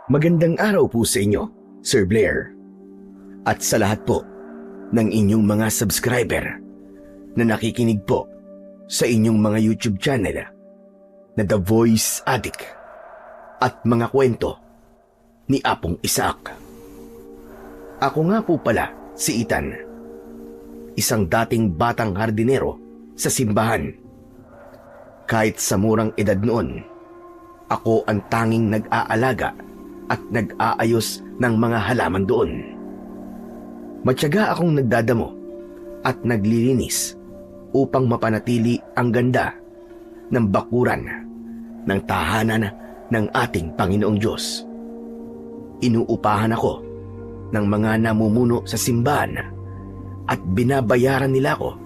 Magandang araw po sa inyo, Sir Blair. At sa lahat po ng inyong mga subscriber na nakikinig po sa inyong mga YouTube channel na The Voice Addict at mga kwento ni Apong Isaac. Ako nga po pala si Ethan, isang dating batang hardinero sa simbahan. Kahit sa murang edad noon, ako ang tanging nag-aalaga at nag-aayos ng mga halaman doon. Matyaga akong nagdadamo at naglilinis upang mapanatili ang ganda ng bakuran ng tahanan ng ating Panginoong Diyos. Inuupahan ako ng mga namumuno sa simbahan at binabayaran nila ako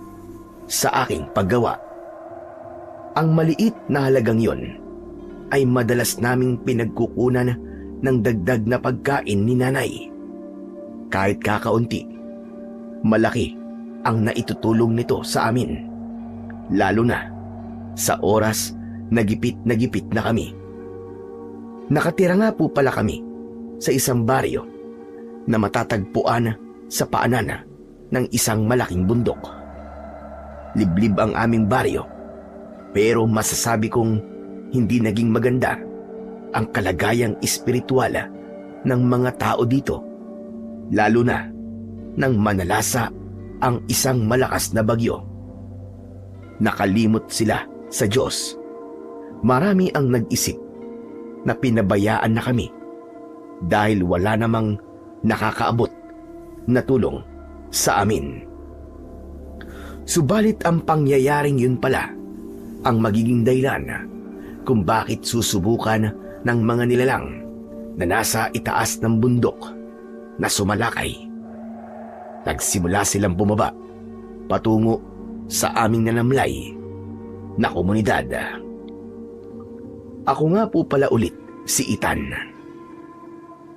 sa aking paggawa. Ang maliit na halagang yon ay madalas naming pinagkukunan ng dagdag na pagkain ni nanay. Kahit kakaunti, malaki ang naitutulong nito sa amin. Lalo na sa oras na gipit na kami. Nakatira nga po pala kami sa isang baryo na matatagpuan sa paanan ng isang malaking bundok. Liblib ang aming baryo, pero masasabi kong hindi naging maganda ang kalagayang espiritual ng mga tao dito, lalo na nang manalasa ang isang malakas na bagyo. Nakalimot sila sa Diyos. Marami ang nag-isip na pinabayaan na kami dahil wala namang nakakaabot na tulong sa amin. Subalit ang pangyayaring yun pala ang magiging dahilan kung bakit susubukan ng mga nilalang na nasa itaas ng bundok na sumalakay. Nagsimula silang bumaba patungo sa aming nanamlay na komunidad. Ako nga po pala ulit si Ethan.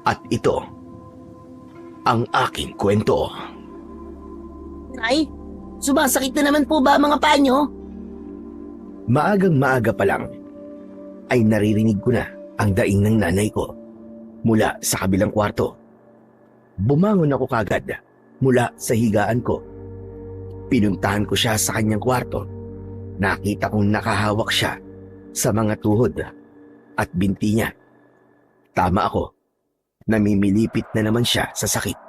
At ito ang aking kwento. Nay, sumasakit na naman po ba ang mga paa niyo? Maagang maaga pa lang ay naririnig ko na ang daing ng nanay ko mula sa kabilang kwarto. Bumangon ako kagad mula sa higaan ko. Pinuntahan ko siya sa kanyang kwarto. Nakita kong nakahawak siya sa mga tuhod at binti niya. Tama ako, namimilipit na naman siya sa sakit.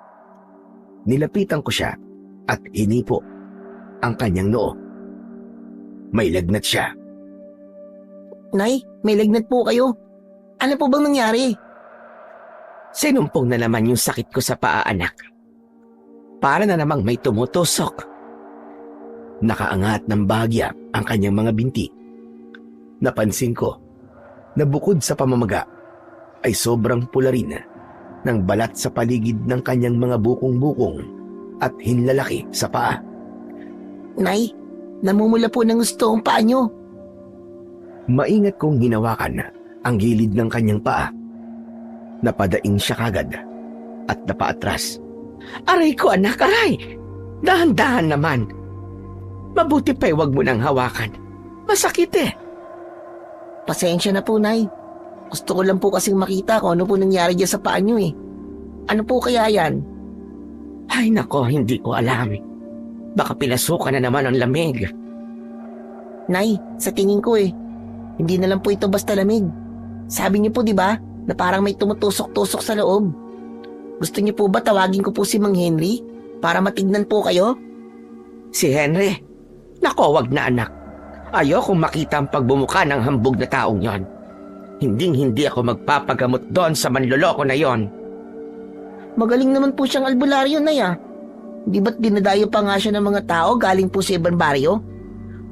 Nilapitan ko siya at hinipo ang kanyang noo. May lagnat siya. Nay, may lagnat po kayo. Ano po bang nangyari? Sinumpong na naman yung sakit ko sa paa, anak. Para na namang may tumutusok. Nakaangat ng bahagya ang kanyang mga binti. Napansin ko na bukod sa pamamaga ay sobrang pula rin ng balat sa paligid ng kanyang mga bukong-bukong at hinlalaki sa paa. Nay, namumula po ng gusto ang paa niyo. Maingat kong hinawakan ang gilid ng kanyang paa. Napadaing siya kagad at napaatras. Aray ko, anak, aray! Dahan-dahan naman. Mabuti pa'y wag mo nang hawakan. Masakit eh. Pasensya na po, Nay. Gusto ko lang po kasing makita kung ano po nangyari dyan sa paa niyo eh. Ano po kaya yan? Ay nako, hindi ko alam. Baka pinasukan na naman ang lamig. Nay, sa tingin ko eh, hindi na lang po ito basta lamig. Sabi niyo po di ba na parang may tumutusok-tusok sa loob. Gusto niyo po ba tawagin ko po si Mang Henry para matignan po kayo? Si Henry? Nako, wag na anak. Ayokong makita ang pagbumuka ng hambog na taong yon. Hinding-hindi ako magpapagamot doon sa manloloko na yon. Magaling naman po siyang albularyo, Nay ah. Di ba't dinadayo pa nga siya ng mga tao galing po sa ibang baryo?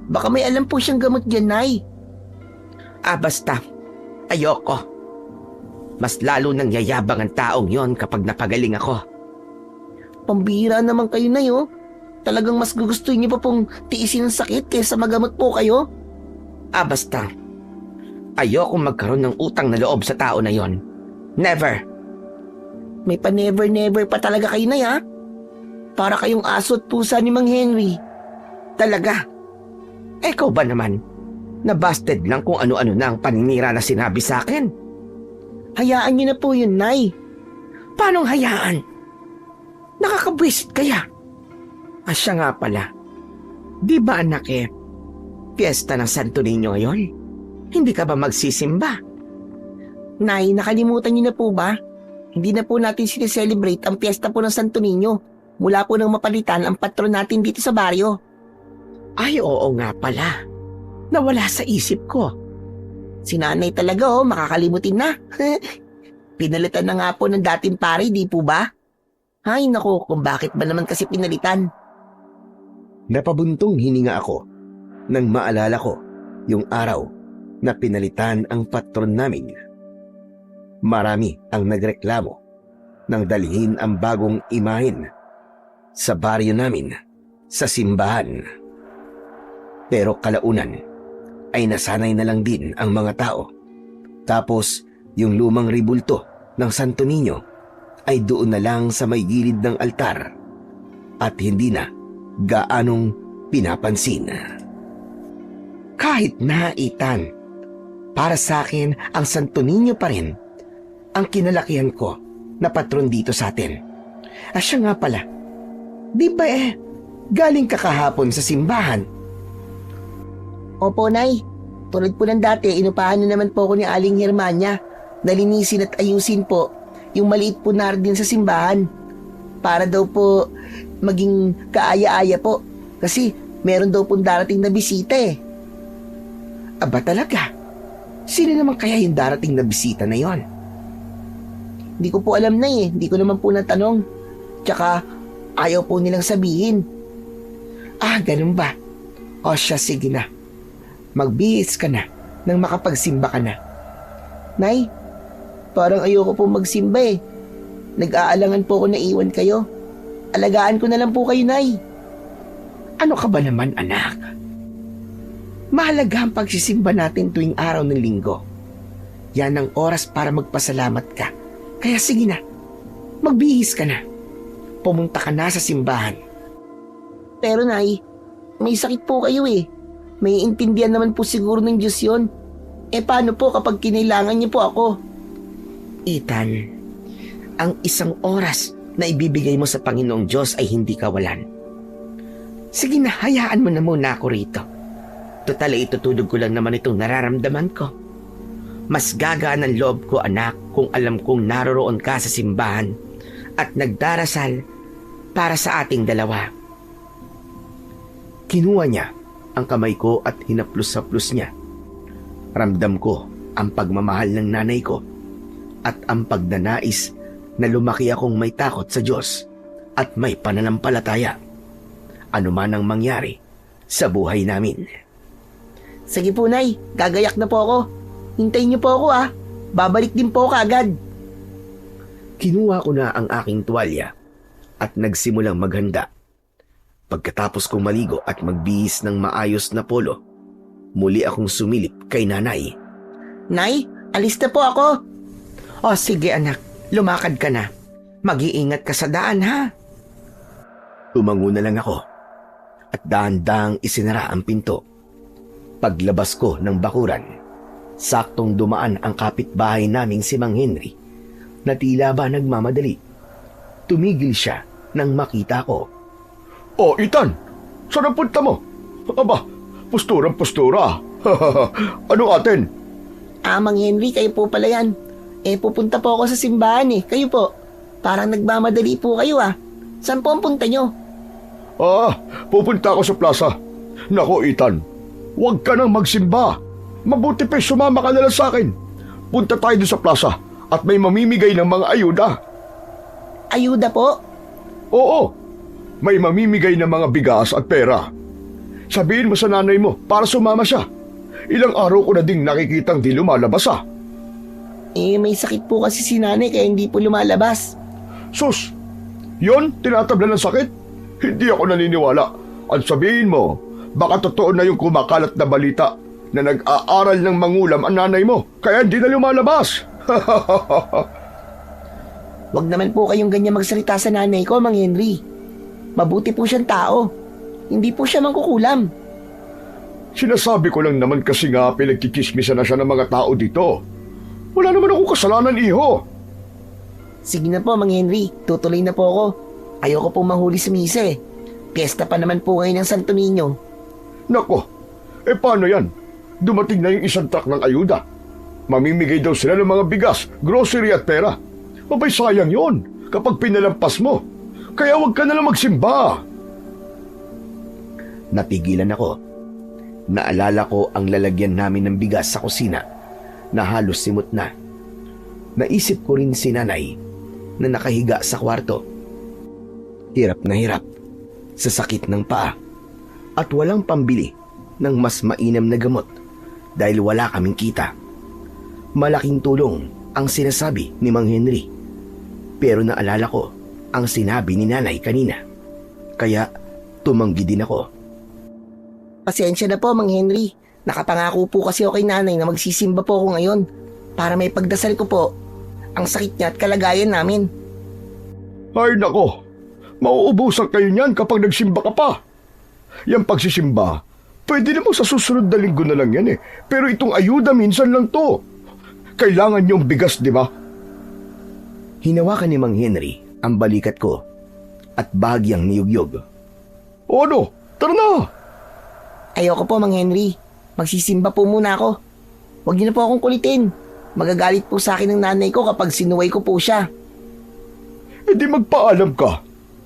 Baka may alam po siyang gamot dyan, Nay. Basta. Ayoko. Mas lalo nang yayabang ang taong yon kapag napagaling ako. Pambihira naman kayo, Nay oh. Talagang mas gugustuhin niyo pa pong tiisin ang sakit kaysa magamot po kayo? Basta. Ayoko magkaroon ng utang na loob sa tao na yon. Never. May pa-never-never pa talaga kayo, Nay ha? Para kayong aso at pusa ni Mang Henry. Talaga? Ikaw ba naman? Nabasted lang kung ano-ano na ang paninira na sinabi sa akin. Hayaan niyo na po yun, Nay. Paanong hayaan? Nakakabwisit kaya? Siya nga pala. Di ba anak piyesta ng Santo Niño ngayon? Hindi ka ba magsisimba? Nay, nakalimutan niyo na po ba? Hindi na po natin sineselebrate ang piyesta po ng Santo Niño mula po nang mapalitan ang patron natin dito sa baryo. Ay, oo nga pala. Nawala sa isip ko. Si Nanay talaga makakalimutin na. Pinalitan na nga po ng dating pare, di po ba? Ay naku, kung bakit ba naman kasi pinalitan? Napabuntong hininga ako nang maalala ko yung araw na pinalitan ang patron namin. Marami ang nagreklamo nang dalhin ang bagong imahen sa baryo namin sa simbahan. Pero kalaunan ay nasanay na lang din ang mga tao. Tapos yung lumang ribulto ng Santo Niño ay doon na lang sa may gilid ng altar at hindi na gaanong pinapansin. Kahit na, Ethan, para sa akin ang Santo Niño pa rin ang kinalakihan ko na patron dito sa atin. Siya nga pala, di ba galing ka kahapon sa simbahan? Opo, Nay. Tulad po ng dati, inupahan na naman po ako ni Aling Hermania na linisin at ayusin po yung maliit po na hardin sa simbahan para daw po maging kaaya-aya po kasi meron daw pong darating na bisita Aba talaga? Sino naman kaya yung darating na bisita na yon? Hindi ko po alam na hindi ko naman po natanong. Tsaka ayaw po nilang sabihin. Ganun ba? O siya, sige na. Magbihis ka na nang makapagsimba ka na. Nay, parang ayoko po magsimba Nag-aalangan po ako na iwan kayo. Alagaan ko na lang po kayo, Nay. Ano ka ba naman, anak? Mahalaga ang pagsisimba natin tuwing araw ng linggo. Yan ang oras para magpasalamat ka. Kaya sige na, magbihis ka na. Pumunta ka na sa simbahan. Pero Nay, may sakit po kayo May intindihan naman po siguro ng Diyos yun. Paano po kapag kinailangan niyo po ako? Ethan, ang isang oras na ibibigay mo sa Panginoong Diyos ay hindi kawalan. Sige na, hayaan mo na muna ako rito. Total, itutulog ko lang naman itong nararamdaman ko. Mas gagaan ang loob ko, anak, kung alam kong naroroon ka sa simbahan at nagdarasal para sa ating dalawa. Kinuha niya ang kamay ko at hinaplos-haplos niya. Ramdam ko ang pagmamahal ng nanay ko at ang pagnanais na lumaki akong may takot sa Diyos at may pananampalataya. Ano man ang mangyari sa buhay namin. Sige po, Nay. Gagayak na po ako. Hintayin niyo po ako Babalik din po ako agad. Kinuha ko na ang aking tuwalya at nagsimulang maghanda. Pagkatapos kong maligo at magbihis ng maayos na polo, muli akong sumilip kay nanay. Nay, alis na po ako. O sige anak, lumakad ka na. Mag-iingat ka sa daan ha. Tumango na lang ako at dahan-dahang isinara ang pinto. Paglabas ko ng bakuran, saktong dumaan ang kapitbahay naming si Mang Henry na tila ba nagmamadali. Tumigil siya nang makita ko. Oh, Ethan! Saan ang punta mo? Aba, posturang-postura. Ano atin? Mang Henry, kayo po pala yan. Pupunta po ako sa simbahan Kayo po. Parang nagmamadali po kayo Saan po ang punta nyo? Pupunta ako sa plaza. Nako, Ethan, huwag ka nang magsimba. Mabuti pa sumama ka na lang sa akin. Punta tayo doon sa plaza at may mamimigay ng mga ayuda. Ayuda po? Oo. May mamimigay ng mga bigas at pera. Sabihin mo sa nanay mo para sumama siya. Ilang araw ko na ding nakikitang di lumalabas May sakit po kasi si nanay kaya hindi po lumalabas. Sus, yon tinatabla ng sakit? Hindi ako naniniwala. At sabihin mo, baka totoo na yung kumakalat na balita na nag-aaral ng mangulam ang nanay mo kaya hindi na lumalabas. Wag naman po kayong ganyan magsalita sa nanay ko, Mang Henry. Mabuti po siyang tao. Hindi po siya mangkukulam. Sinasabi ko lang naman kasi nga pinagkikismisan na siya ng mga tao dito. Wala naman akong kasalanan, iho. Sige na po, Mang Henry. Tutuloy na po ako. Ayoko po manghuli sa misa eh. Piyesta pa naman po ngayon ng Santo Niño. Nako, paano yan? Dumating na yung isang truck ng ayuda. Mamimigay daw sila ng mga bigas, grocery at pera. Abay, sayang yon kapag pinalampas mo. Kaya huwag ka na lang magsimba. Napigilan ako. Naalala ko ang lalagyan namin ng bigas sa kusina na halos simot na. Naisip ko rin si nanay na nakahiga sa kwarto. Hirap na hirap sa sakit ng paa at walang pambili ng mas mainam na gamot dahil wala kaming kita. Malaking tulong ang sinasabi ni Mang Henry, pero naalala ko ang sinabi ni nanay kanina. Kaya tumanggi din ako. Pasensya na po, Mang Henry. Nakapangako po kasi ako kay nanay na magsisimba po ako ngayon para may pagdasal ko po ang sakit niya at kalagayan namin. Ay nako, mauubusan kayo niyan kapag nagsimba ka pa. Yang pagsisimba, pwede naman sa susunod na linggo na lang yan eh. Pero itong ayuda minsan lang to. Kailangan niyong bigas, di ba? Hinawakan ni Mang Henry ang balikat ko at bahagyang niyugyog. O ano, tara na. Ayoko po, Mang Henry. Magsisimba po muna ako. Huwag niyo na po akong kulitin. Magagalit po sa akin ng nanay ko kapag sinuway ko po siya. Di magpaalam ka.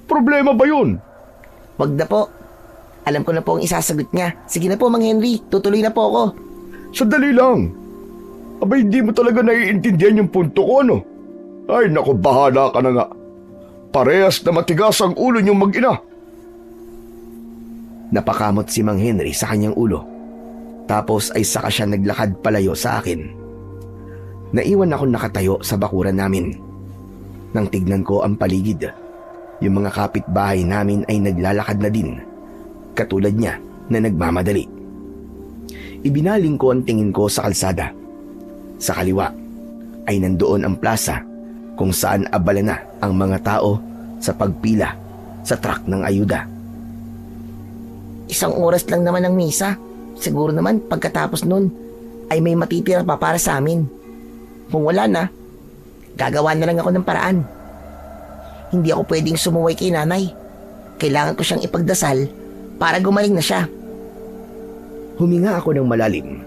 Problema ba yun? Wag na po. Alam ko na po ang isasagot niya. Sige na po, Mang Henry. Tutuloy na po ako. Sandali lang. Abay, hindi mo talaga naiintindihan yung punto ko, ano? Ay, naku, bahala ka na nga. Parehas na matigas ang ulo niyong mag-ina. Napakamot si Mang Henry sa kanyang ulo. Tapos ay saka siya naglakad palayo sa akin. Naiwan ako nakatayo sa bakuran namin. Nang tignan ko ang paligid, yung mga kapitbahay namin ay naglalakad na din. Katulad niya na nagmamadali. Ibinaling ko ang tingin ko sa kalsada. Sa kaliwa ay nandoon ang plaza kung saan abala na ang mga tao sa pagpila sa truck ng ayuda. Isang oras lang naman ang misa. Siguro naman pagkatapos nun ay may matitira pa para sa amin. Kung wala na, gagawa na lang ako ng paraan. Hindi ako pwedeng sumuway kay nanay. Kailangan ko siyang ipagdasal para gumaling na siya. Huminga ako ng malalim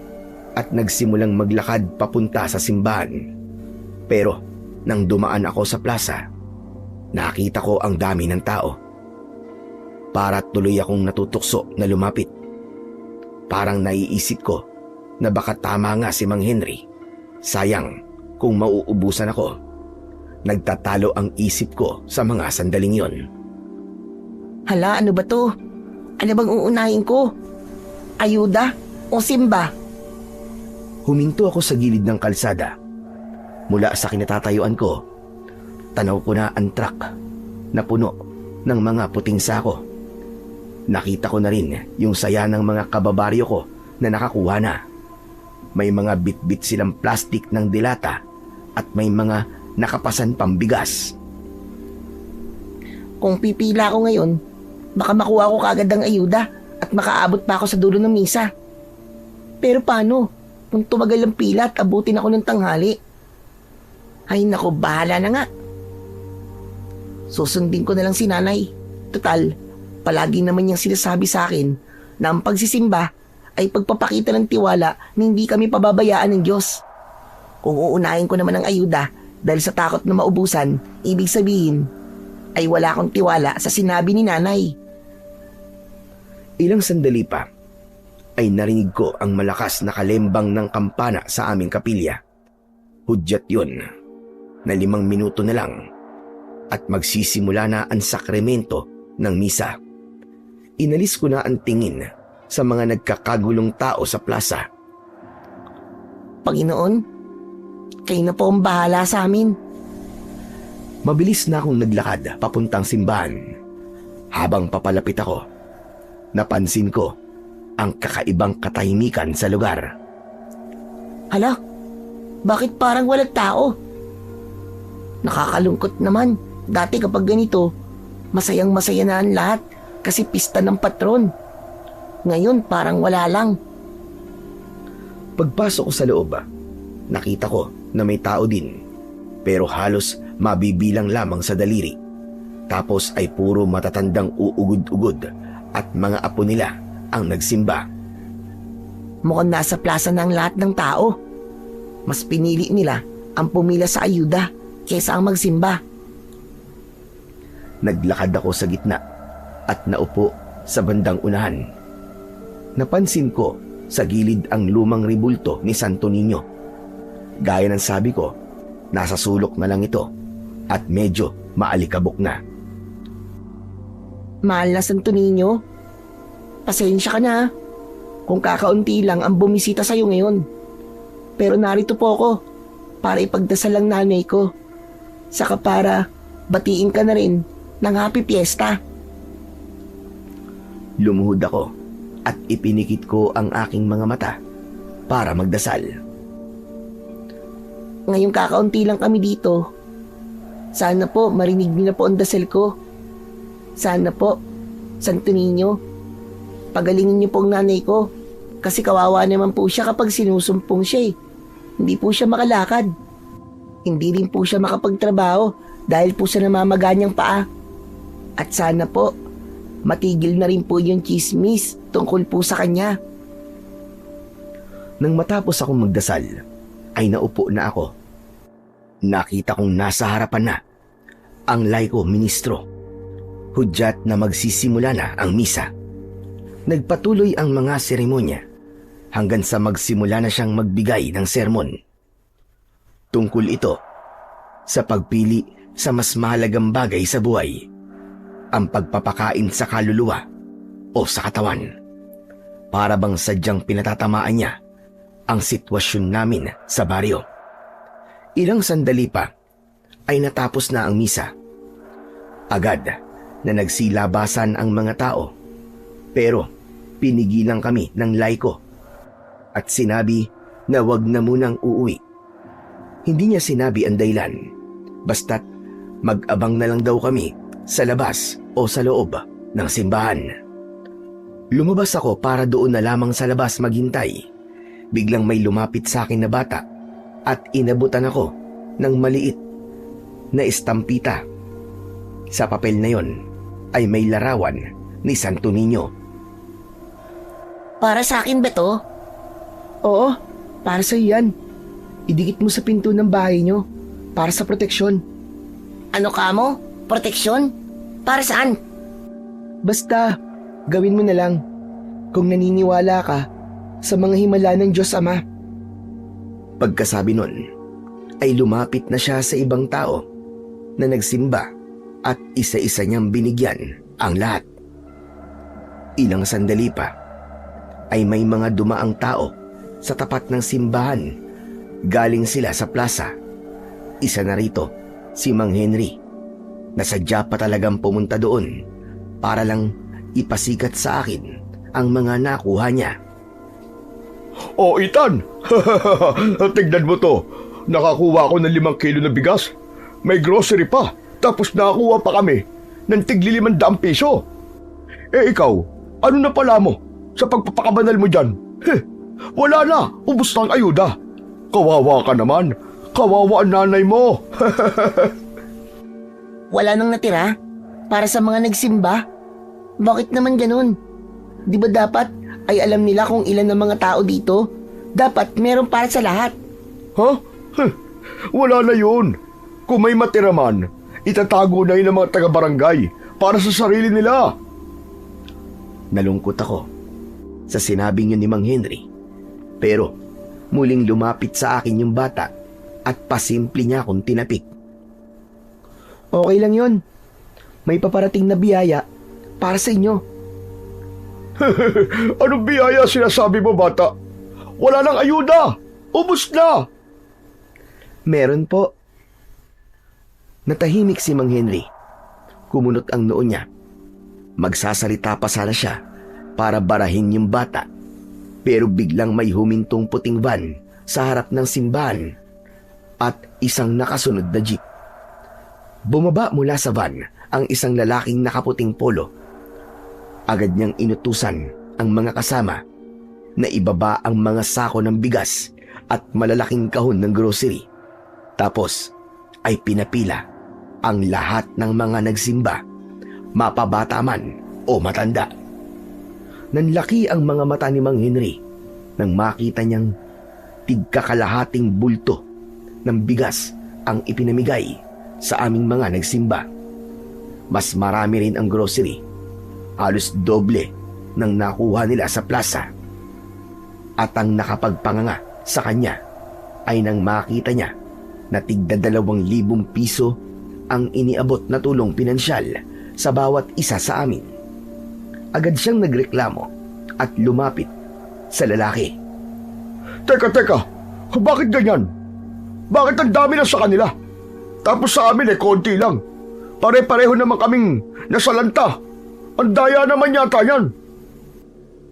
at nagsimulang maglakad papunta sa simbahan. Pero nang dumaan ako sa plaza, nakita ko ang dami ng tao. Para tuloy akong natutukso na lumapit. Parang naiisip ko na baka tama nga si Mang Henry. Sayang kung mauubusan ako. Nagtatalo ang isip ko sa mga sandaling yon. Hala, ano ba to? Ano bang uunahin ko? Ayuda o simba? Huminto ako sa gilid ng kalsada. Mula sa kinatatayuan ko, tanaw ko na ang truck na puno ng mga puting sako. Nakita ko na rin yung saya ng mga kababaryo ko na nakakuha na. May mga bit-bit silang plastik ng dilata at may mga nakapasan pambigas. Kung pipila ako ngayon, baka makuha ko kagad ang ayuda at makaabot pa ako sa dulo ng misa. Pero paano kung tumagal ang pila at abutin ako ng tanghali? Ay nako, bahala na nga. Susundin ko na lang si nanay. Total, palagi naman niyang sinasabi sa akin na ang pagsisimba ay pagpapakita ng tiwala na hindi kami pababayaan ng Diyos. Kung uunahin ko naman ang ayuda dahil sa takot na maubusan, ibig sabihin ay wala akong tiwala sa sinabi ni nanay. Ilang sandali pa ay narinig ko ang malakas na kalembang ng kampana sa aming kapilya. Hudyat yun na 5 minuto na lang at magsisimula na ang sakramento ng misa. Inalis ko na ang tingin sa mga nagkakagulong tao sa plaza. Panginoon, kayo na po ang bahala sa amin. Mabilis na akong naglakad papuntang simbahan. Habang papalapit ako, napansin ko ang kakaibang katahimikan sa lugar. Hala, bakit parang walang tao? Nakakalungkot naman. Dati kapag ganito, masayang masaya na ang lahat kasi pista ng patron. Ngayon parang wala lang. Pagpasok ko sa loob, nakita ko na may tao din, pero halos mabibilang lamang sa daliri. Tapos ay puro matatandang uugod-ugod at mga apo nila ang nagsimba. Mukhang nasa plaza na ang lahat ng tao. Mas pinili nila ang pumila sa ayuda kaysa ang magsimba. Naglakad ako sa gitna at naupo sa bandang unahan. Napansin ko sa gilid ang lumang ribulto ni Santo Niño. Gaya ng sabi ko, nasa sulok na lang ito at medyo maalikabok na. Mahal na Santo Niño, pasensya ka na kung kakaunti lang ang bumisita sa'yo ngayon. Pero narito po ako para ipagdasal ang nanay ko. Saka para batiin ka na rin ng happy fiesta. Lumuhod ako at ipinikit ko ang aking mga mata para magdasal. Ngayong kakaunti lang kami dito. Sana po marinig niyo na po ang dasal ko. Sana po, Santo Niño, pagalingin niyo po ang nanay ko. Kasi kawawa naman po siya kapag sinusumpong siya eh. Hindi po siya makalakad. Hindi rin po siya makapagtrabaho dahil po sa namamaganyang paa. At sana po, matigil na rin po yung chismis tungkol po sa kanya. Nang matapos akong magdasal, ay naupo na ako. Nakita kong nasa harapan na ang laiko ministro. Hudyat na magsisimula na ang misa. Nagpatuloy ang mga seremonya hanggang sa magsimula na siyang magbigay ng sermon. Tungkol ito sa pagpili sa mas mahalagang bagay sa buhay, ang pagpapakain sa kaluluwa o sa katawan. Para bang sadyang pinatatamaan niya ang sitwasyon namin sa baryo. Ilang sandali pa ay natapos na ang misa. Agad na nagsilabasan ang mga tao, pero pinigilan kami ng laiko at sinabi na wag na munang uuwi. Hindi niya sinabi ang dahilan, basta't mag-abang na lang daw kami sa labas o sa loob ng simbahan. Lumabas ako para doon na lamang sa labas maghintay. Biglang may lumapit sa akin na bata at inabutan ako ng maliit na estampita. Sa papel na yon ay may larawan ni Santo Niño. Para sa akin ba to? Oo, para sa yan. Idikit mo sa pinto ng bahay nyo para sa proteksyon. Ano ka mo? Proteksyon? Para saan? Basta, gawin mo na lang kung naniniwala ka sa mga himala ng Diyos Ama. Pagkasabi nun, ay lumapit na siya sa ibang tao na nagsimba at isa-isa niyang binigyan ang lahat. Ilang sandali pa ay may mga dumaang tao sa tapat ng simbahan. Galing sila sa plaza. Isa na rito si Mang Henry, na sadya pa talagang pumunta doon para lang ipasikat sa akin ang mga nakuha niya. Oh, Ethan! Tignan mo to. Nakakuha ako ng 5 kilo na bigas. May grocery pa. Tapos nakakuha pa kami ng tigli 500 piso. Eh ikaw, ano na pala mo sa pagpapakabanal mo dyan? Wala na. Ubus na ang ayuda. Kawawa ka naman. Kawawa ang nanay mo. Wala nang natira para sa mga nagsimba? Bakit naman ganun? Di ba dapat ay alam nila kung ilan ang mga tao dito? Dapat meron para sa lahat. Ha? Wala na yun. Kung may matira man, itatago na yun ng mga taga-barangay para sa sarili nila. Nalungkot ako sa sinabi niyo ni Mang Henry, pero muling lumapit sa akin yung bata at pasimple niya akong tinapik. Okay lang yon. May paparating na biyaya para sa inyo. Anong biyaya sinasabi mo, bata? Wala nang ayuda. Ubus na. Meron po. Natahimik si Mang Henry. Kumunot ang noo niya. Magsasalita pa sana siya para barahin yung bata, pero biglang may humintong puting van sa harap ng simbahan at isang nakasunod na jeep. Bumaba mula sa van ang isang lalaking nakaputing polo. Agad niyang inutusan ang mga kasama na ibaba ang mga sako ng bigas at malalaking kahon ng grocery Tapos ay pinapila ang lahat ng mga nagsimba, mapabata man o matanda. Nanlaki ang mga mata ni Mang Henry nang makita niyang tigkakalahating bulto ng bigas ang ipinamigay sa aming mga nagsimba. Mas marami rin ang grocery, halos doble ng nakuha nila sa plaza. At ang nakapagpanganga sa kanya ay nang makita niya na tigda 2,000 piso ang iniabot na tulong pinansyal sa bawat isa sa amin. Agad siyang nagreklamo at lumapit sa lalaki. Teka, bakit ganyan? Bakit ang dami na sa kanila? Tapos sa amin konti lang. Pare-pareho naman kaming nasalanta. Ang daya naman yata yan.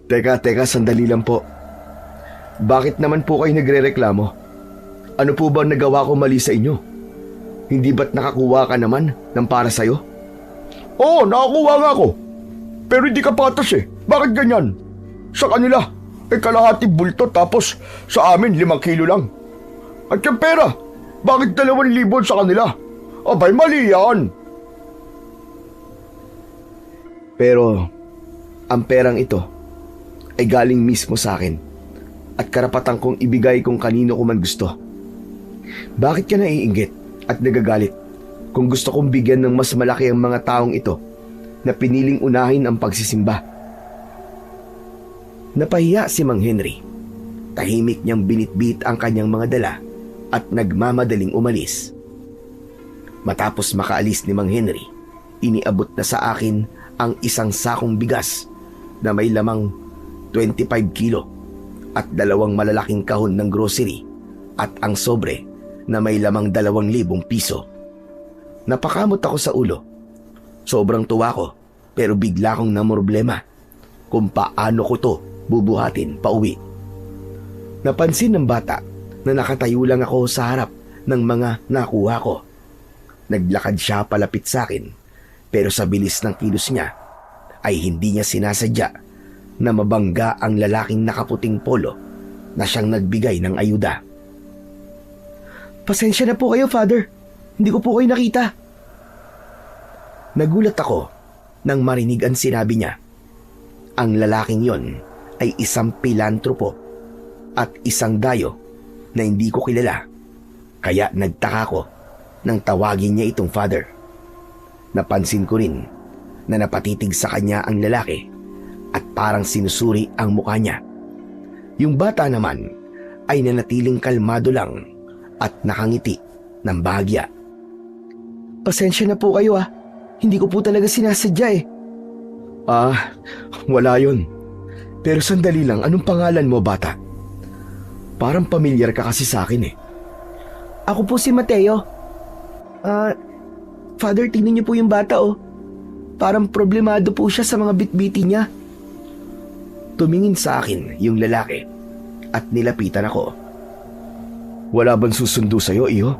Teka, sandali lang po. Bakit naman po kayo nagrereklamo? Ano po ba nagawa ko mali sa inyo? Hindi ba't nakakuha ka naman ng para sa'yo? Oo, nakakuha nga ako. Pero hindi ka patas eh. Bakit ganyan? Sa kanila, kalahati bulto tapos sa amin 5 kilo lang. At yung pera, bakit 2,000 sa kanila? Abay, mali yan. Pero ang perang ito ay galing mismo sa akin at karapatan kong ibigay kung kanino ko man gusto. Bakit ka naiinggit at nagagalit kung gusto kong bigyan ng mas malaki ang mga taong ito na piniling unahin ang pagsisimba? Napahiya si Mang Henry. Tahimik niyang binitbit ang kanyang mga dala at nagmamadaling umalis. Matapos makaalis ni Mang Henry, iniabot na sa akin ang isang sakong bigas na may lamang 25 kilo at 2 malalaking kahon ng grocery at ang sobre na may lamang 2,000 piso. Napakamot ako sa ulo. Sobrang tuwa ko pero bigla kong namroblema kung paano ko to bubuhatin pauwi. Napansin ng bata na nakatayo lang ako sa harap ng mga nakuha ko. Naglakad siya palapit sa akin pero sa bilis ng kilos niya ay hindi niya sinasadya na mabangga ang lalaking nakaputing polo na siyang nagbigay ng ayuda. Pasensya na po kayo, Father. Hindi ko po kayo nakita. Nagulat ako nang marinig ang sinabi niya. Ang lalaking yon ay isang pilantropo at isang dayo na hindi ko kilala. Kaya nagtaka ko nang tawagin niya itong Father. Napansin ko rin na napatitig sa kanya ang lalaki at parang sinusuri ang mukha niya. Yung bata naman ay nanatiling kalmado lang at nakangiti ng bahagya. Pasensya na po kayo Hindi ko po talaga sinasadya eh. Wala yun. Pero sandali lang, anong pangalan mo, bata? Parang pamilyar ka kasi sa akin eh. Ako po si Mateo. Father, tingnan niyo po yung bata Parang problemado po siya sa mga bitbiti niya. Tumingin sa akin yung lalaki at nilapitan ako. Wala bang susundo sa'yo, iho?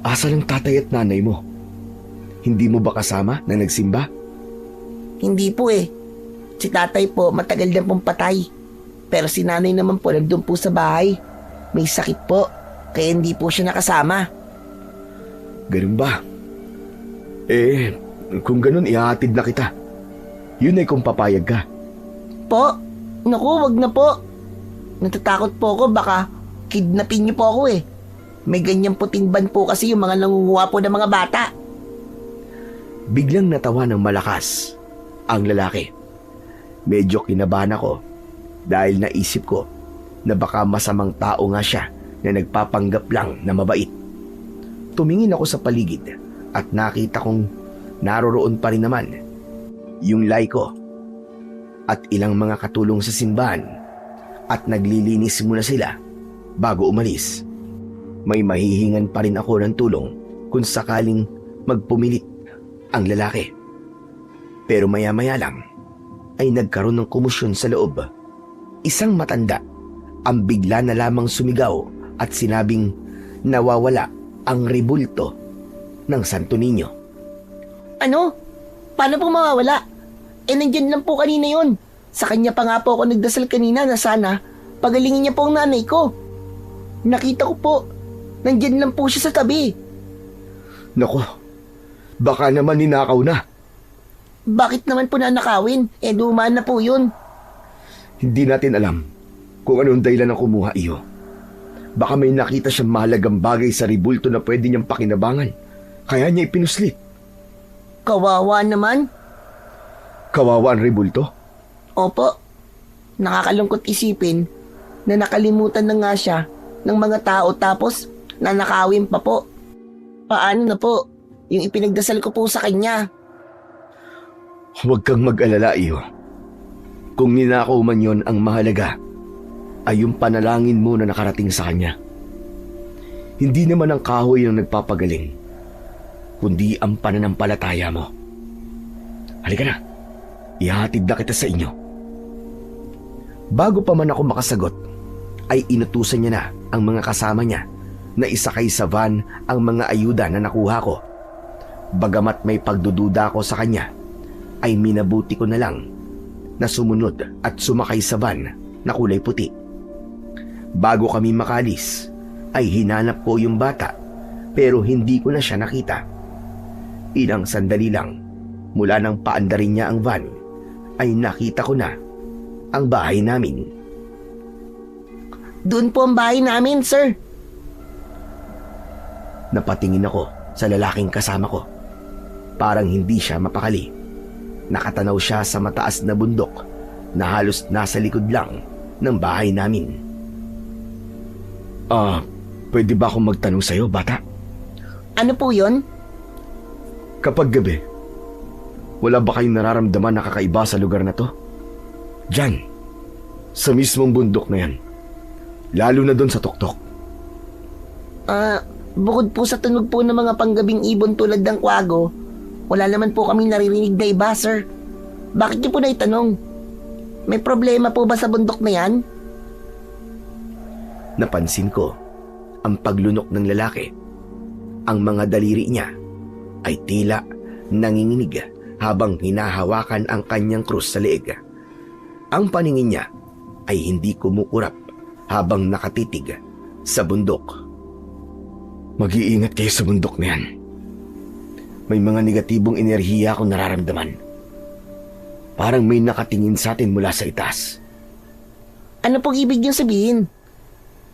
Asa lang tatay at nanay mo? Hindi mo ba kasama na nagsimba? Hindi po Si tatay po matagal na pong patay. Pero si nanay naman po nandun po sa bahay. May sakit po, kaya hindi po siya nakasama. Ganun ba? Kung ganun, ihahatid na kita. Yun ay kung papayag ka. Po? Naku, wag na po. Natatakot po ako, baka kidnapin niyo po ako May ganyang puting ban po kasi yung mga nangunguha po ng mga bata. Biglang natawa ng malakas ang lalaki. Medyo kinabahan ako dahil naisip ko na baka masamang tao nga siya na nagpapanggap lang na mabait. Tumingin ako sa paligid at nakita kong naroroon pa rin naman yung Laiko at ilang mga katulong sa simbahan at naglilinis muna sila bago umalis. May mahihingan pa rin ako ng tulong kung sakaling magpumilit ang lalaki. Pero maya-maya lang ay nagkaroon ng komosyon sa loob. Isang matanda ang bigla na lamang sumigaw at sinabing nawawala ang rebulto ng Santo Niño. Ano? Paano po mawawala? Nandyan lang po kanina yon. Sa kanya pa nga po ako nagdasal kanina na sana pagalingin niya po ang nanay ko. Nakita ko po, Nandyan lang po siya sa tabi. Nako, baka naman ninakaw na. Bakit naman po nanakawin? Luma na po yun. Hindi natin alam kung anong dahilan ng kumuha iyo. Baka may nakita siyang mahalagang bagay sa ribulto na pwede niyang pakinabangan. Kaya niya ipinuslit. Kawawa naman. Kawawa ang ribulto? Opo. Nakakalungkot isipin na nakalimutan na nga siya ng mga tao tapos nanakawin pa po. Paano na po? Yung ipinagdasal ko po sa kanya. Huwag kang mag-alala iyo. Kung ninakaw man yon, ang mahalaga ay yung panalangin mo na nakarating sa kanya. Hindi naman ang kahoy ang nagpapagaling, kundi ang pananampalataya mo. Halika na, ihahatid na kita sa inyo. Bago pa man ako makasagot, ay inutusan niya na ang mga kasama niya na isakay sa van ang mga ayuda na nakuha ko. Bagamat may pagdududa ko sa kanya, ay minabuti ko na lang na sumunod at sumakay sa van na kulay puti. Bago kami makalis, ay hinanap ko yung bata pero hindi ko na siya nakita. Ilang sandali lang, mula nang paandarin niya ang van, ay nakita ko na ang bahay namin. Doon po ang bahay namin, sir. Napatingin ako sa lalaking kasama ko. Parang hindi siya mapakali. Nakatanaw siya sa mataas na bundok na halos nasa likod lang ng bahay namin. Pwede ba akong magtanong sa'yo, bata? Ano po yun? Kapag gabi, wala ba kayong nararamdaman na kakaiba sa lugar na to? Diyan, sa mismong bundok na yan. Lalo na doon sa tuktok. Bukod po sa tunog po ng mga panggabing ibon tulad ng kwago, wala naman po kami naririnig na iba, sir. Bakit niyo po na itanong? May problema po ba sa bundok na yan? Napansin ko ang paglunok ng lalaki. Ang mga daliri niya ay tila nanginginig habang hinahawakan ang kanyang krus sa leeg. Ang paningin niya ay hindi kumukurap habang nakatitig sa bundok. Mag-iingat kayo sa bundok na yan. May mga negatibong enerhiya akong nararamdaman. Parang may nakatingin sa atin mula sa itaas. Ano pong ibig niyong sabihin?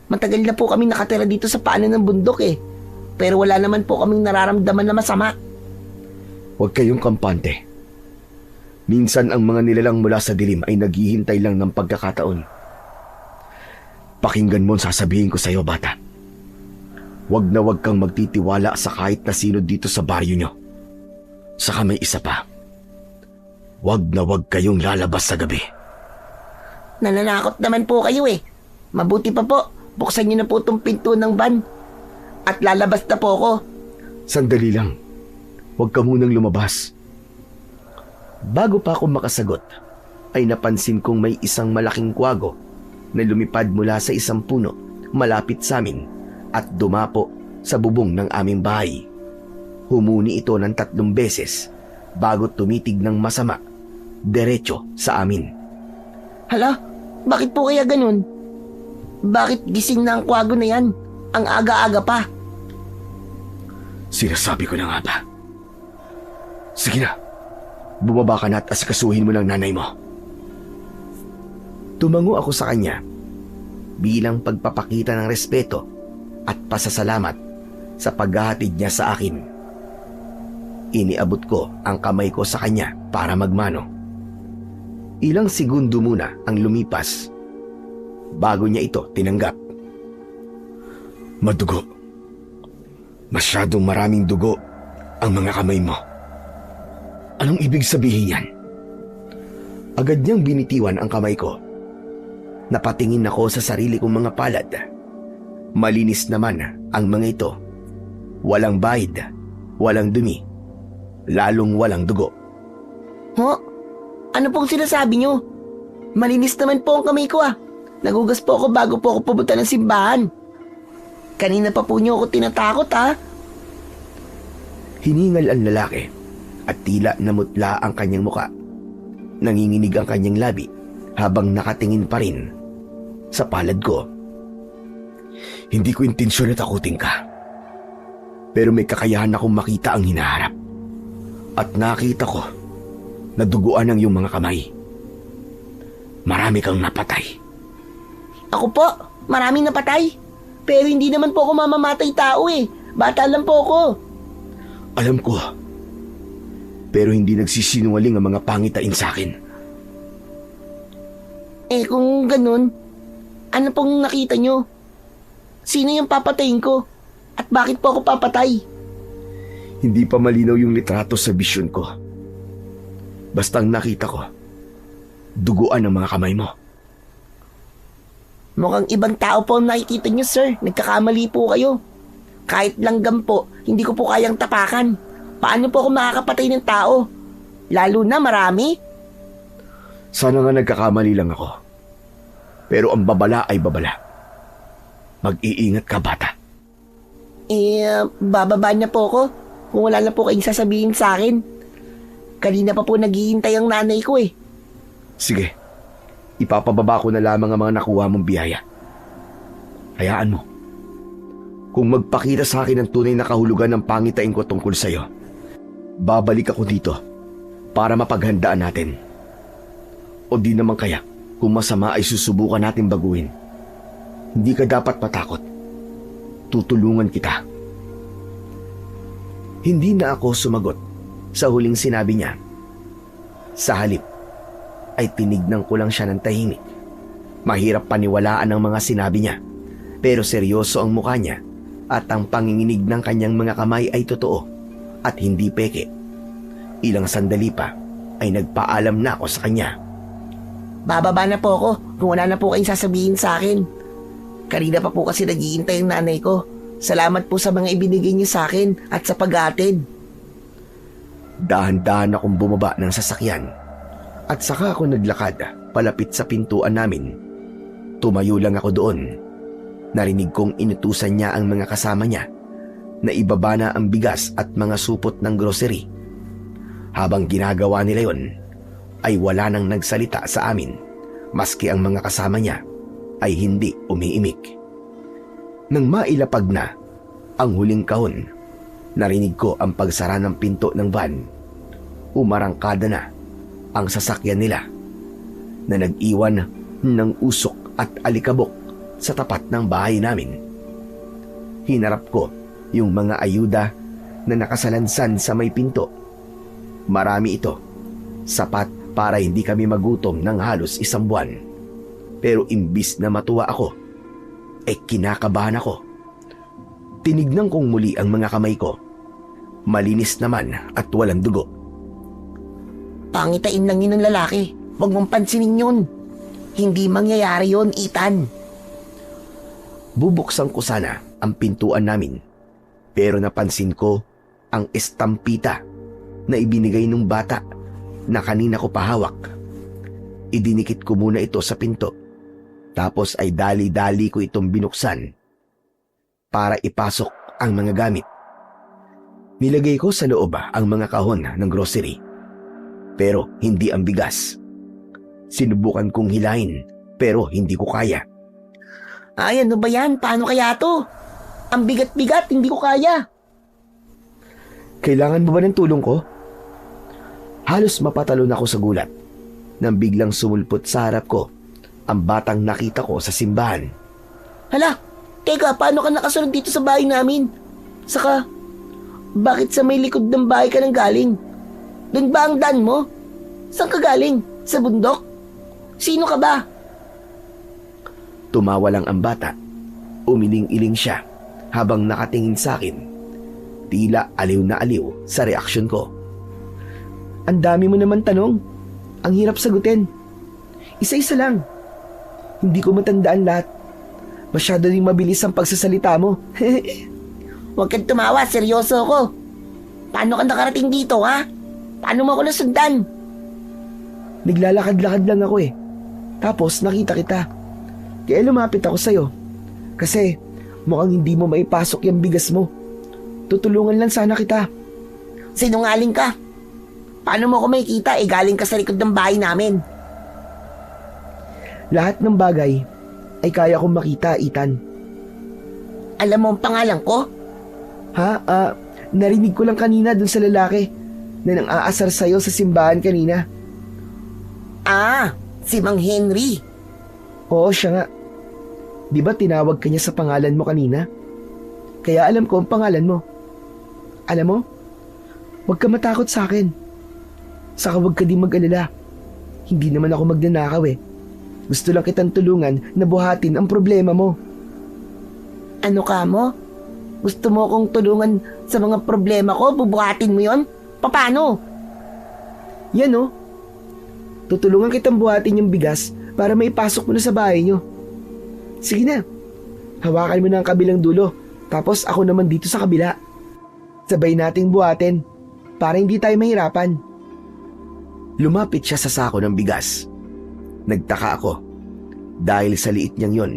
Matagal na po kami nakatira dito sa paanan ng bundok pero wala naman po kaming nararamdaman na masama. Huwag kayong kampante. Minsan ang mga nilalang mula sa dilim ay naghihintay lang ng pagkakataon. Pakinggan mo ang sasabihin ko sa iyo, bata. Huwag na huwag kang magtitiwala sa kahit na sino dito sa baryo nyo. Saka may isa pa. Huwag na huwag kayong lalabas sa gabi. Nananakot naman po kayo Mabuti pa po, buksan niyo na po itong pinto ng van. At lalabas na po ako. Sandali lang. Huwag ka munang lumabas. Bago pa ako makasagot, ay napansin kong may isang malaking kwago na lumipad mula sa isang puno malapit sa amin at dumapo sa bubong ng aming bahay. Humuni ito ng 3 beses bago tumitig ng masama, diretso sa amin. Hala, bakit po kaya ganun? Bakit gising na ang kwago na yan? Ang aga-aga pa. Sinasabi ko na nga ba? Sige na. Bumaba ka na at asikasuhin mo ng nanay mo. Tumango ako sa kanya bilang pagpapakita ng respeto at pasasalamat sa paghahatid niya sa akin. Iniabot ko ang kamay ko sa kanya para magmano. Ilang segundo muna ang lumipas bago niya ito tinanggap. Madugo. Masyadong maraming dugo ang mga kamay mo. Anong ibig sabihin yan? Agad niyang binitiwan ang kamay ko. Napatingin ako sa sarili kong mga palad. Malinis naman ang mga ito. Walang bahid, walang dumi, lalong walang dugo. Ano pong sinasabi niyo? Malinis naman po ang kamay ko Nagugas po ako bago po ako pumunta ng simbahan. Kanina pa po niyo ako tinatakot Hiningal ang lalaki at tila namutla ang kanyang muka. Nanginginig ang kanyang labi habang nakatingin pa rin sa palad ko. Hindi ko intensyon na takutin ka. Pero may kakayahan akong makita ang hinaharap. At nakita ko na duguan ang iyong mga kamay. Marami kang napatay. Ako po, maraming napatay. Pero hindi naman po ako mamamatay tao eh. Bata lang po ako. Alam ko. Pero hindi nagsisinungaling ang mga pangitain sa akin. Eh kung ganun, ano pong nakita nyo? Sino yung papatayin ko? At bakit po ako papatay? Hindi pa malinaw yung litrato sa bisyon ko. Basta ang nakita ko, duguan ang mga kamay mo. Mukhang ibang tao po ang nakikita nyo, sir. Nagkakamali po kayo. Kahit langgam po, hindi ko po kayang tapakan. Paano po ako makakapatay ng tao? Lalo na marami. Sana nga nagkakamali lang ako. Pero ang babala ay babala. Mag-iingat ka, bata. Bababa na po ako kung wala na po kayong sasabihin sa akin. Kanina pa po naghihintay ang nanay ko eh. Sige, ipapababa ko na lamang ang mga nakuha mong biyaya. Hayaan mo. Kung magpakita sa akin ang tunay na kahulugan ng pangitain ko tungkol sa'yo, babalik ako dito para mapaghandaan natin. O di naman kaya, kung masama ay susubukan natin baguhin. Hindi ka dapat matakot. Tutulungan kita. Hindi na ako sumagot sa huling sinabi niya. Sa halip, ay tinignan ko lang siya ng tahimik. Mahirap paniwalaan ang mga sinabi niya, pero seryoso ang mukha niya at ang panginginig ng kanyang mga kamay ay totoo at hindi peke. Ilang sandali pa ay nagpaalam na ako sa kanya. Bababa na po ako kung wala na po kayong sasabihin sa akin. Kanina pa po kasi naghihintay ang nanay ko. Salamat po sa mga ibinigay niyo sa akin at sa pag-aatid. Dahan-dahan akong bumaba ng sasakyan at saka ako naglakad palapit sa pintuan namin. Tumayo lang ako doon. Narinig kong inutusan niya ang mga kasama niya na ibaba na ang bigas at mga supot ng grocery. Habang ginagawa nila yon, ay wala nang nagsalita sa amin, maski ang mga kasama niya ay hindi umiimik. Nang mailapag na ang huling kahon, narinig ko ang pagsara ng pinto ng van. Umarangkada na ang sasakyan nila na nag-iwan ng usok at alikabok sa tapat ng bahay namin. Hinarap ko yung mga ayuda na nakasalansan sa may pinto. Marami ito, sapat para hindi kami magutom ng halos isang buwan. Pero imbis na matuwa ako, kinakabahan ako. Tinignan kong muli ang mga kamay ko. Malinis naman at walang dugo. Pangitain lang yun ng lalaki. Huwag mong pansinin yun. Hindi mangyayari yun, Ethan. Bubuksan ko sana ang pintuan namin, pero napansin ko ang estampita na ibinigay ng bata na kanina ko pahawak. Idinikit ko muna ito sa pinto, tapos ay dali-dali ko itong binuksan para ipasok ang mga gamit. Nilagay ko sa loob ang mga kahon ng grocery, pero hindi ang bigas. Sinubukan kong hilahin, pero hindi ko kaya. Ay, ano ba yan? Paano kaya to? Ang bigat-bigat, hindi ko kaya. Kailangan mo ba ng tulong ko? Halos mapatalon ako sa gulat nang biglang sumulpot sa harap ko ang batang nakita ko sa simbahan. Hala, teka, paano ka nakasunod dito sa bahay namin? Saka, bakit sa may likod ng bahay ka nang galing? Doon ba ang daan mo? Saan ka galing? Sa bundok? Sino ka ba? Tumawa lang ang bata. Umiling-iling siya habang nakatingin sa akin. Tila aliw na aliw sa reaksyon ko. Ang dami mo naman tanong. Ang hirap sagutin. Isa-isa lang. Hindi ko matandaan lahat. Masyado rin mabilis ang pagsasalita mo. Huwag kang tumawa, seryoso ako. Paano ka nakarating dito, ha? Paano mo ako nasundan? Naglalakad-lakad lang ako Tapos nakita kita. Kaya lumapit ako sa'yo. Kasi mukhang hindi mo maipasok yung bigas mo. Tutulungan lang sana kita. Sinungaling ka. Paano mo ako makikita? Galing ka sa likod ng bahay namin. Lahat ng bagay ay kaya kong makita, Ethan. Alam mo ang pangalan ko? Ha? Narinig ko lang kanina dun sa lalaki na nang aasar sa'yo sa simbahan kanina. Ah, si Mang Henry. Oo, siya nga. Di ba tinawag ka niya sa pangalan mo kanina? Kaya alam ko ang pangalan mo. Alam mo, huwag ka matakot sa akin. Saka huwag ka din mag-alala. Hindi naman ako magnanakaw eh. Gusto lang kitang tulungan na buhatin ang problema mo. Ano ka mo? Gusto mo akong tulungan sa mga problema ko? Bubuhatin mo yon? Paano? Yan oh. Tutulungan kitang buhatin yung bigas para maipasok mo na sa bahay nyo. Sige na. Hawakan mo na ang kabilang dulo. Tapos ako naman dito sa kabila. Sabay nating buhatin para hindi tayo mahirapan. Lumapit siya sa sako ng bigas. Nagtaka ako dahil sa liit niyang yun.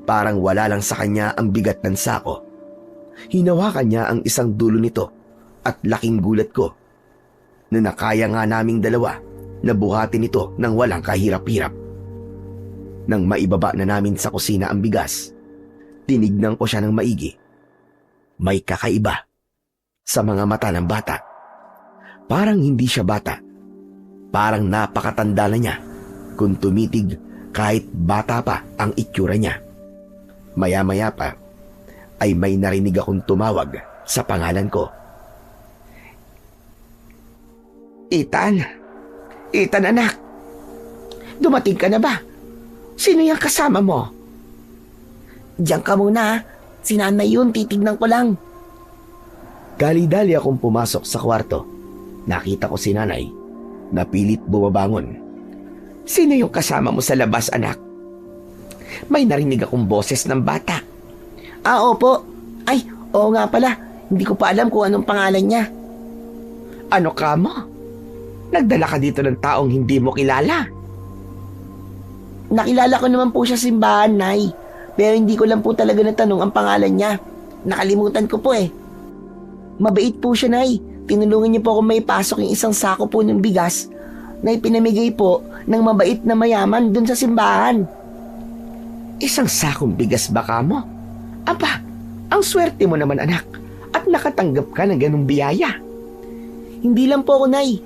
Parang wala lang sa kanya ang bigat ng sako. Hinawakan niya ang isang dulo nito at laking gulat ko na nakaya nga naming dalawa na buhatin ito ng walang kahirap-hirap. Nang maibaba na namin sa kusina ang bigas, tinignan ko siya ng maigi. May kakaiba sa mga mata ng bata. Parang hindi siya bata. Parang napakatanda na niya kung tumitig kahit bata pa ang itsura niya. Maya-maya pa ay may narinig akong tumawag sa pangalan ko. Ethan! Ethan anak! Dumating ka na ba? Sino yung kasama mo? Diyan ka muna. Si nanay yun, titignan ko lang. Dali-dali akong pumasok sa kwarto. Nakita ko si nanay na pilit bumabangon. Sino yung kasama mo sa labas anak? May narinig akong boses ng bata. Ah, opo. Ay, oo nga pala. Hindi ko pa alam kung anong pangalan niya. Ano ka mo? Nagdala ka dito ng taong hindi mo kilala. Nakilala ko naman po siya sa simbahan, Nay. Pero hindi ko lang po talaga natanong ang pangalan niya. Nakalimutan ko po eh. Mabait po siya, Nay. Tinulungan niya po ako may pasok yung isang sako po ng bigas na ipinamigay po ng mabait na mayaman dun sa simbahan. Isang sakong bigas ba ka mo? Aba, ang swerte mo naman anak at nakatanggap ka ng ganung biyaya. Hindi lang po ako, Nay.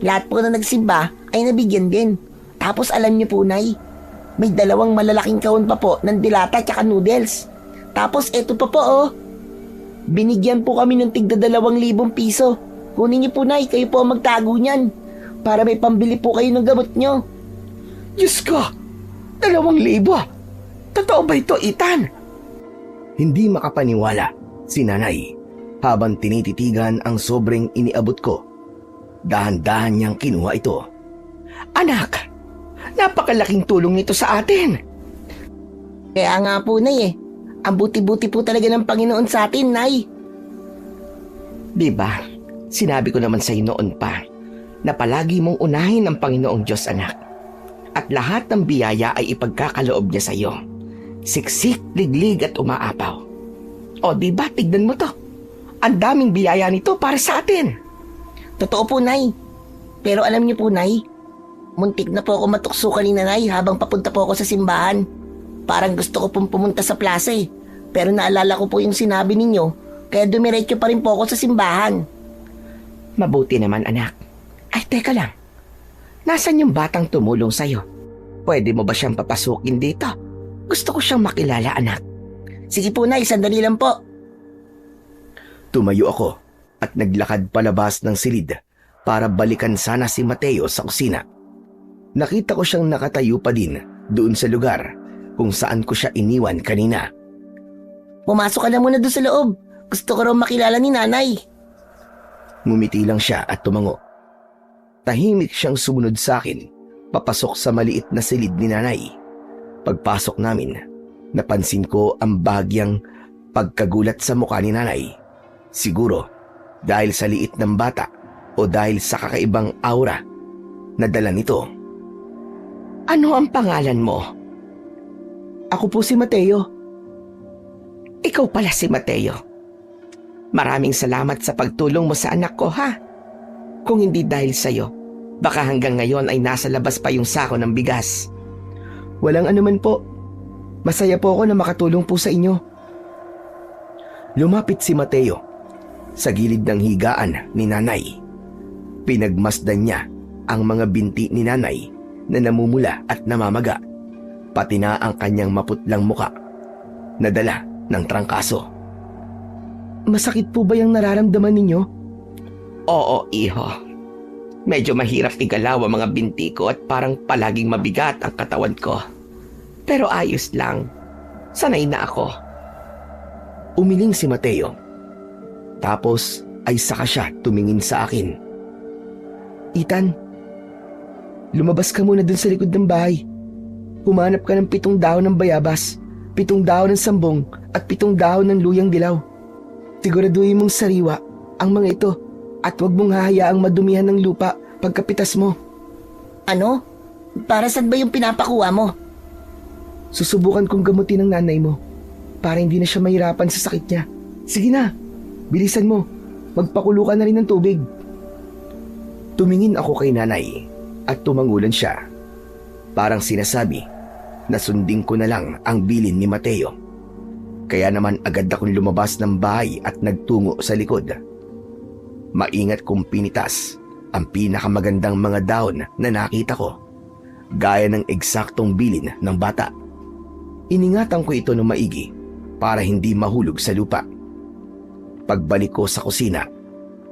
Lahat po na nagsimba ay nabigyan din. Tapos alam niyo po, Nay, may 2 malalaking kahon pa po ng dilata at noodles. Tapos eto pa po oh. Binigyan po kami ng tigda 2,000 piso. Kunin niyo po, Nay, kayo po ang magtago niyan para may pambili po kayo ng gamot niyo. Diyos ko! 2,000! Totoo ba ito, Ethan? Hindi makapaniwala si nanay habang tinititigan ang sobrang iniabot ko. Dahan-dahan niyang kinuha ito. Anak, napakalaking tulong nito sa atin. Kaya nga po, Nay eh. Ang buti-buti po talaga ng Panginoon sa atin, Nay. Diba, sinabi ko naman sa iyo noon pa na palagi mong unahin ang Panginoong Diyos, anak. At lahat ng biyaya ay ipagkakaloob niya sa iyo. Siksik, liglig at umaapaw. O diba, tignan mo to. Ang daming biyaya nito para sa atin. Totoo po, Nay. Pero alam niyo po, Nay, muntik na po ako matukso kanina, Nay, habang papunta po ako sa simbahan. Parang gusto ko pong pumunta sa plaza eh. Pero naalala ko po yung sinabi ninyo, kaya dumiretso pa rin po ako sa simbahan. Mabuti naman, anak. Ay, teka lang. Nasaan yung batang tumulong sa'yo? Pwede mo ba siyang papasukin dito? Gusto ko siyang makilala, anak. Sige po, Nay, sandali lang po. Tumayo ako at naglakad palabas ng silid para balikan sana si Mateo sa kusina. Nakita ko siyang nakatayo pa din doon sa lugar kung saan ko siya iniwan kanina. Pumasok ka na muna doon sa loob. Gusto ko raw makilala ni Nanay. Ngumiti lang siya at tumango. Tahimik siyang sumunod sa akin, papasok sa maliit na silid ni nanay. Pagpasok namin, napansin ko ang bahagyang pagkagulat sa mukha ni nanay. Siguro dahil sa liit ng bata o dahil sa kakaibang aura na dala nito. Ano ang pangalan mo? Ako po si Mateo. Ikaw pala si Mateo. Maraming salamat sa pagtulong mo sa anak ko, ha? Kung hindi dahil sa'yo, baka hanggang ngayon ay nasa labas pa yung sako ng bigas. Walang anuman po. Masaya po ako na makatulong po sa inyo. Lumapit si Mateo sa gilid ng higaan ni nanay. Pinagmasdan niya ang mga binti ni nanay na namumula at namamaga, pati na ang kanyang maputlang muka na dala ng trangkaso. Masakit po ba yung nararamdaman ninyo? Oo, iho. Medyo mahirap igalaw ang mga binti ko at parang palaging mabigat ang katawan ko. Pero ayos lang. Sanay na ako. Umiling si Mateo. Tapos ay saka siya tumingin sa akin. Ethan, lumabas ka muna dun sa likod ng bahay. Humanap ka ng 7 dahon ng bayabas, 7 dahon ng sambong at 7 dahon ng luyang dilaw. Siguraduhin mong sariwa ang mga ito at huwag mong hahayaang madumihan ng lupa pagkapitas mo. Ano? Para saan ba yung pinapakuha mo? Susubukan kong gamutin ang nanay mo para hindi na siya mahirapan sa sakit niya. Sige na, bilisan mo. Magpakulo ka na rin ng tubig. Tumingin ako kay nanay at tumangulan siya. Parang sinasabi na sundin ko na lang ang bilin ni Mateo. Kaya naman agad akong lumabas ng bahay at nagtungo sa likod. Maingat kong pinitas ang pinakamagandang mga dahon na nakita ko, gaya ng eksaktong bilin ng bata. Iningatan ko ito ng maigi para hindi mahulog sa lupa. Pagbalik ko sa kusina,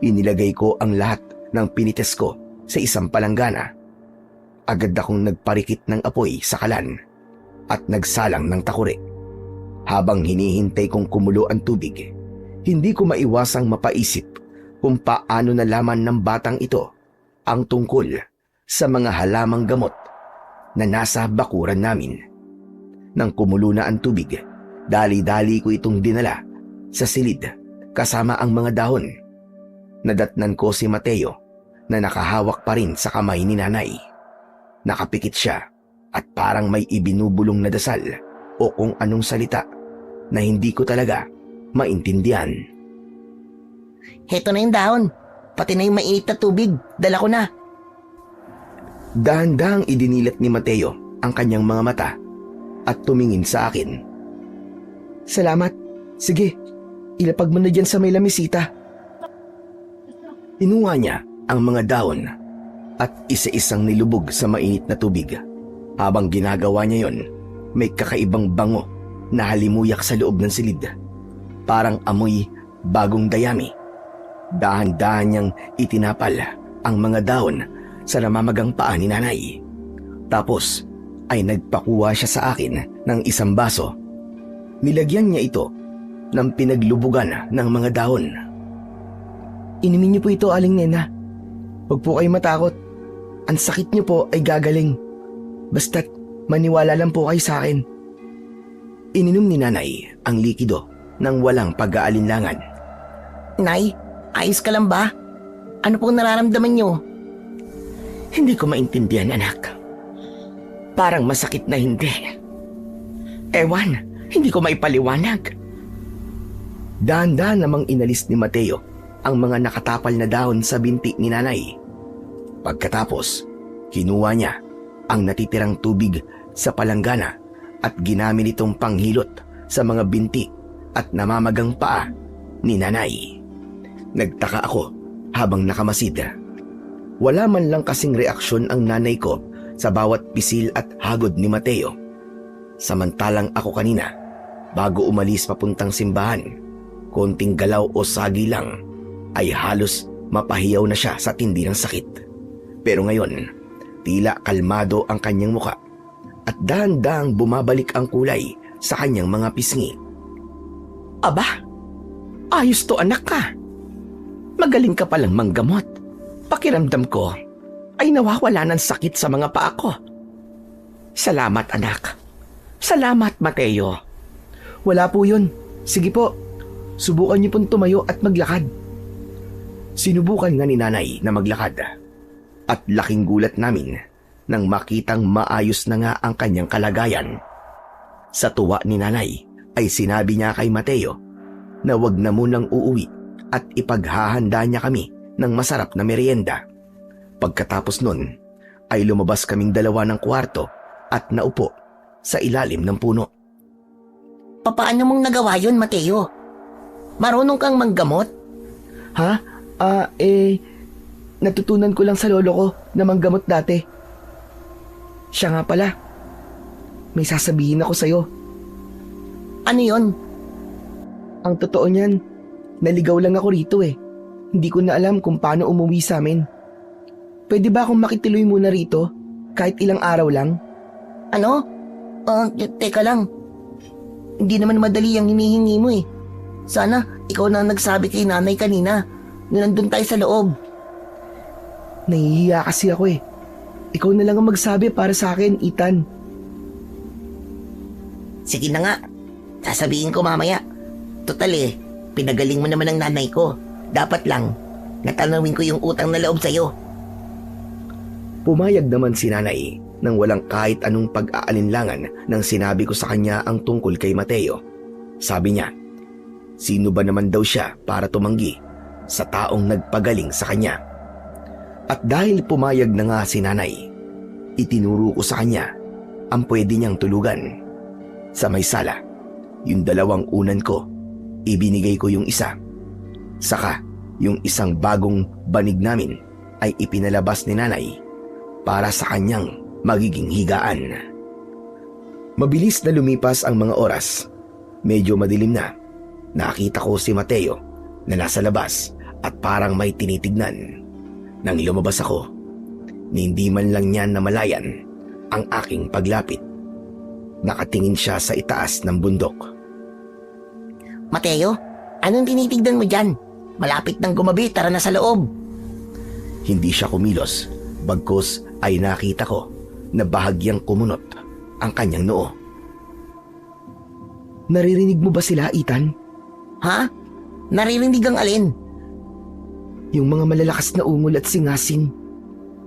inilagay ko ang lahat ng pinites ko sa isang palanggana. Agad akong nagparikit ng apoy sa kalan at nagsalang ng takure. Habang hinihintay kong kumulo ang tubig, hindi ko maiwasang mapaisip kung paano nalaman ng batang ito ang tungkol sa mga halamang gamot na nasa bakuran namin. Nang kumulo na ang tubig, dali-dali ko itong dinala sa silid kasama ang mga dahon. Nadatnan ko si Mateo na nakahawak pa rin sa kamay ni nanay. Nakapikit siya at parang may ibinubulong na dasal o kung anong salita na hindi ko talaga maintindihan. Heto na yung dahon. Pati na yung mainit na tubig. Dala ko na. Dahan-dahang idinilat ni Mateo ang kanyang mga mata at tumingin sa akin. Salamat. Sige, ilapag mo na dyan sa may lamisita. Inuha niya ang mga dahon at isa-isang nilubog sa mainit na tubig. Habang ginagawa niya yon, may kakaibang bango na halimuyak sa loob ng silid. Parang amoy bagong dayami. Dahan-dahan niyang itinapal ang mga dahon sa namamagang paa ni nanay. Tapos ay nagpakuha siya sa akin ng isang baso. Nilagyan niya ito ng pinaglubugan ng mga dahon. Inumin niyo po ito, Aling Nena. Huwag po kayo matakot. Ang sakit niyo po ay gagaling. Basta't maniwala lang po kayo sa akin. Ininom ni nanay ang likido nang walang pag-aalinlangan. Nay, ayos ka lang ba? Ano pong nararamdaman niyo? Hindi ko maintindihan, anak. Parang masakit na hindi. Ewan, hindi ko maipaliwanag. Dahan-dahan namang inalis ni Mateo ang mga nakatapal na dahon sa binti ni nanay. Pagkatapos, kinuha niya ang natitirang tubig sa palanggana at ginamit itong panghilot sa mga binti at namamagang paa ni nanay. Nagtaka ako habang nakamasid. Wala man lang kasing reaksyon ang nanay ko sa bawat pisil at hagod ni Mateo. Samantalang ako kanina, bago umalis papuntang simbahan, konting galaw o sagi lang ay halos mapahiyaw na siya sa tindi ng sakit. Pero ngayon, tila kalmado ang kanyang muka at dahan-dahang bumabalik ang kulay sa kanyang mga pisngi. Aba, ayos to anak ka. Magaling ka palang manggamot. Pakiramdam ko ay nawawala ng sakit sa mga paa ko. Salamat anak. Salamat Mateo. Wala po yun. Sige po, subukan niyo pong tumayo at maglakad. Sinubukan nga ni nanay na maglakad at laking gulat namin nang makitang maayos na nga ang kanyang kalagayan. Sa tuwa ni nanay ay sinabi niya kay Mateo na wag na munang uuwi at ipaghahanda niya kami ng masarap na merienda. Pagkatapos nun ay lumabas kaming dalawa ng kwarto at naupo sa ilalim ng puno. Paano mong nagawa yun, Mateo? Marunong kang manggamot? Ha? Natutunan ko lang sa lolo ko na manggamot dati. Siya nga pala. May sasabihin ako sa'yo. Ano yon? Ang totoo niyan, naligaw lang ako rito eh. Hindi ko na alam kung paano umuwi sa amin. Pwede ba akong makituloy muna rito? Kahit ilang araw lang? Ano? Teka lang. Hindi naman madali ang hinihingi mo eh. Sana ikaw na ang nagsabi kay nanay kanina na nandun tayo sa loob. Nahihiya kasi ako eh. Ikaw na lang ang magsabi para sa akin, Ethan. Sige na nga. Sasabihin ko mamaya. Total eh, pinagaling mo naman ang nanay ko. Dapat lang, natanawin ko yung utang na loob sa'yo. Pumayag naman si nanay nang walang kahit anong pag-aalinlangan nang sinabi ko sa kanya ang tungkol kay Mateo. Sabi niya, sino ba naman daw siya para tumanggi sa taong nagpagaling sa kanya? At dahil pumayag na nga si nanay, itinuro ko sa kanya ang pwede niyang tulugan. Sa may sala, yung 2 unan ko, ibinigay ko yung isa. Saka, yung isang bagong banig namin ay ipinalabas ni nanay para sa kanyang magiging higaan. Mabilis na lumipas ang mga oras. Medyo madilim na. Nakita ko si Mateo na nasa labas at parang may tinitignan. Nang lumabas ako, hindi man lang niya namalayan ang aking paglapit. Nakatingin siya sa itaas ng bundok. Mateo, anong tinitignan mo dyan? Malapit ng gumabi, tara na sa loob. Hindi siya kumilos, bagkus ay nakita ko na bahagyang kumunot ang kanyang noo. Naririnig mo ba sila, Ethan? Ha? Naririnig ang alin? Yung mga malalakas na ungol at singasing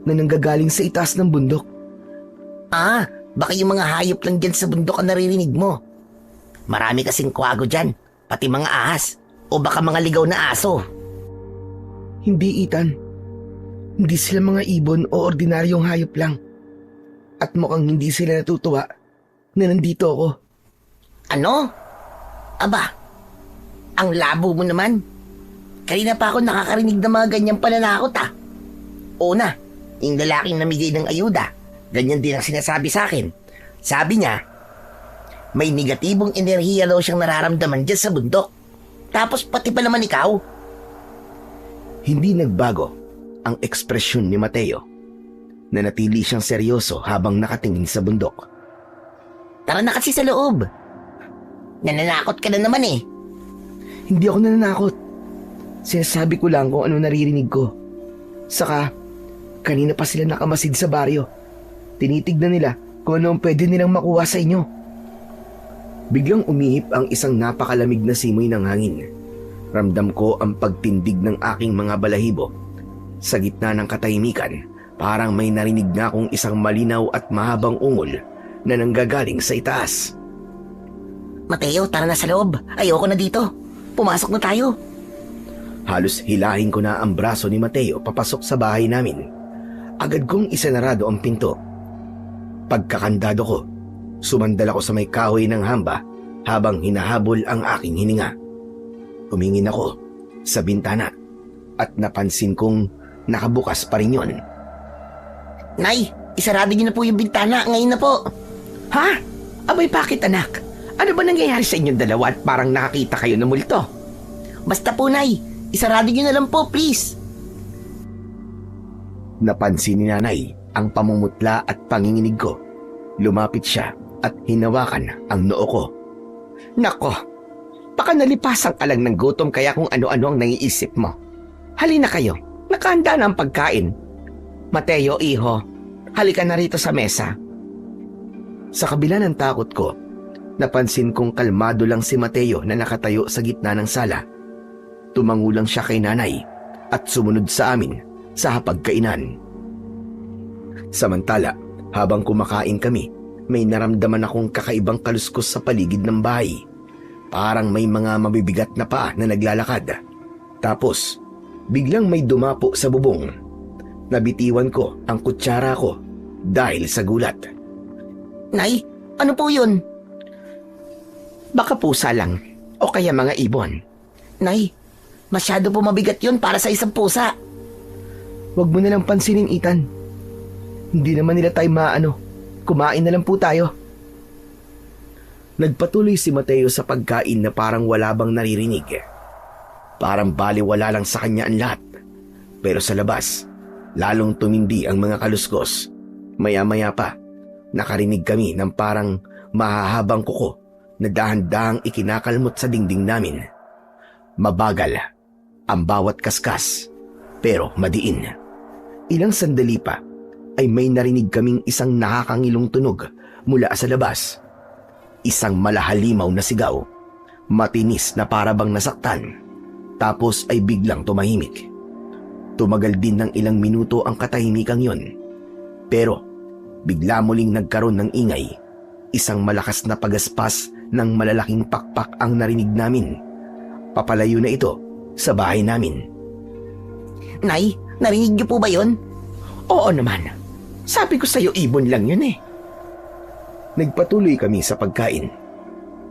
na nanggagaling sa itaas ng bundok. Baka yung mga hayop lang dyan sa bundok ang naririnig mo. Marami kasing kwago dyan, pati mga ahas, o baka mga ligaw na aso. Hindi, Ethan. Hindi sila mga ibon o ordinaryong hayop lang. At mukhang hindi sila natutuwa na nandito ako. Ano? Aba, ang labo mo naman. Kanina pa ako nakakarinig ng mga ganyang pananakot Una, yung lalaking namigay ng ayuda, ganyan din ang sinasabi sa akin. Sabi niya, may negatibong enerhiya daw siyang nararamdaman dyan sa bundok. Tapos pati pa naman ikaw. Hindi nagbago ang ekspresyon ni Mateo. Nanatili siyang seryoso habang nakatingin sa bundok. Tara na kasi sa loob. Nananakot ka na naman eh. Hindi ako nananakot. Sinasabi ko lang kung ano naririnig ko. Saka, kanina pa sila nakamasid sa baryo. Tinitignan nila kung ano ang pwede nilang makuha sa inyo. Biglang umihip ang isang napakalamig na simoy ng hangin. Ramdam ko ang pagtindig ng aking mga balahibo. Sa gitna ng katahimikan, parang may narinig na akong isang malinaw at mahabang ungol na nanggagaling sa itaas. Mateo, tara na sa loob. Ayoko na dito. Pumasok na tayo. Halos hilahin ko na ang braso ni Mateo papasok sa bahay namin. Agad kong isinarado ang pinto. Pagkakandado ko, sumandal ako sa may kahoy ng hamba habang hinahabol ang aking hininga. Humingin ako sa bintana at napansin kong nakabukas pa rin yun. Nay, isarado niyo na po yung bintana. Ngayon na po. Ha? Abay, bakit anak? Ano ba nangyayari sa inyong dalawa at parang nakakita kayo ng multo? Basta po, Nay. Isarado niyo na lang po, please. Napansin ni nanay ang pamumutla at panginginig ko. Lumapit siya at hinawakan ang noo ko. Nako, baka nalipasan ka lang ng gutom kaya kung ano-ano ang naiisip mo. Halina kayo, nakahanda na ang pagkain. Mateo, iho, halika na rito sa mesa. Sa kabila ng takot ko, napansin kong kalmado lang si Mateo na nakatayo sa gitna ng sala. Tumango lang siya kay nanay at sumunod sa amin sa hapagkainan. Samantala, habang kumakain kami, may naramdaman akong kakaibang kaluskos sa paligid ng bahay. Parang may mga mabibigat na paa na naglalakad. Tapos, biglang may dumapo sa bubong. Nabitiwan ko ang kutsara ko dahil sa gulat. Nay, ano po yun? Baka pusa lang o kaya mga ibon. Nay, masyado po mabigat yun para sa isang pusa. Huwag mo na lang pansinin, Ethan. Hindi naman nila tayo maano. Kumain na lang po tayo. Nagpatuloy si Mateo sa pagkain na parang wala bang naririnig. Parang baliwala lang sa kanya ang lahat. Pero sa labas, lalong tumindi ang mga kaluskos. Maya-maya pa, nakarinig kami ng parang mahahabang kuko na dahan-dahang ikinakalmot sa dingding namin. Mabagal ang bawat kaskas, pero madiin. Ilang sandali pa ay may narinig kaming isang nakakangilong tunog mula sa labas. Isang malahalimaw na sigaw, matinis na parabang nasaktan, tapos ay biglang tumahimik. Tumagal din ng ilang minuto ang katahimikang yon. Pero bigla muling nagkaroon ng ingay. Isang malakas na pagaspas ng malalaking pakpak ang narinig namin. Papalayo na ito sa bahay namin. Nay, narinig niyo po ba yun? Oo naman. Sabi ko sa'yo, ibon lang yun eh. Nagpatuloy kami sa pagkain.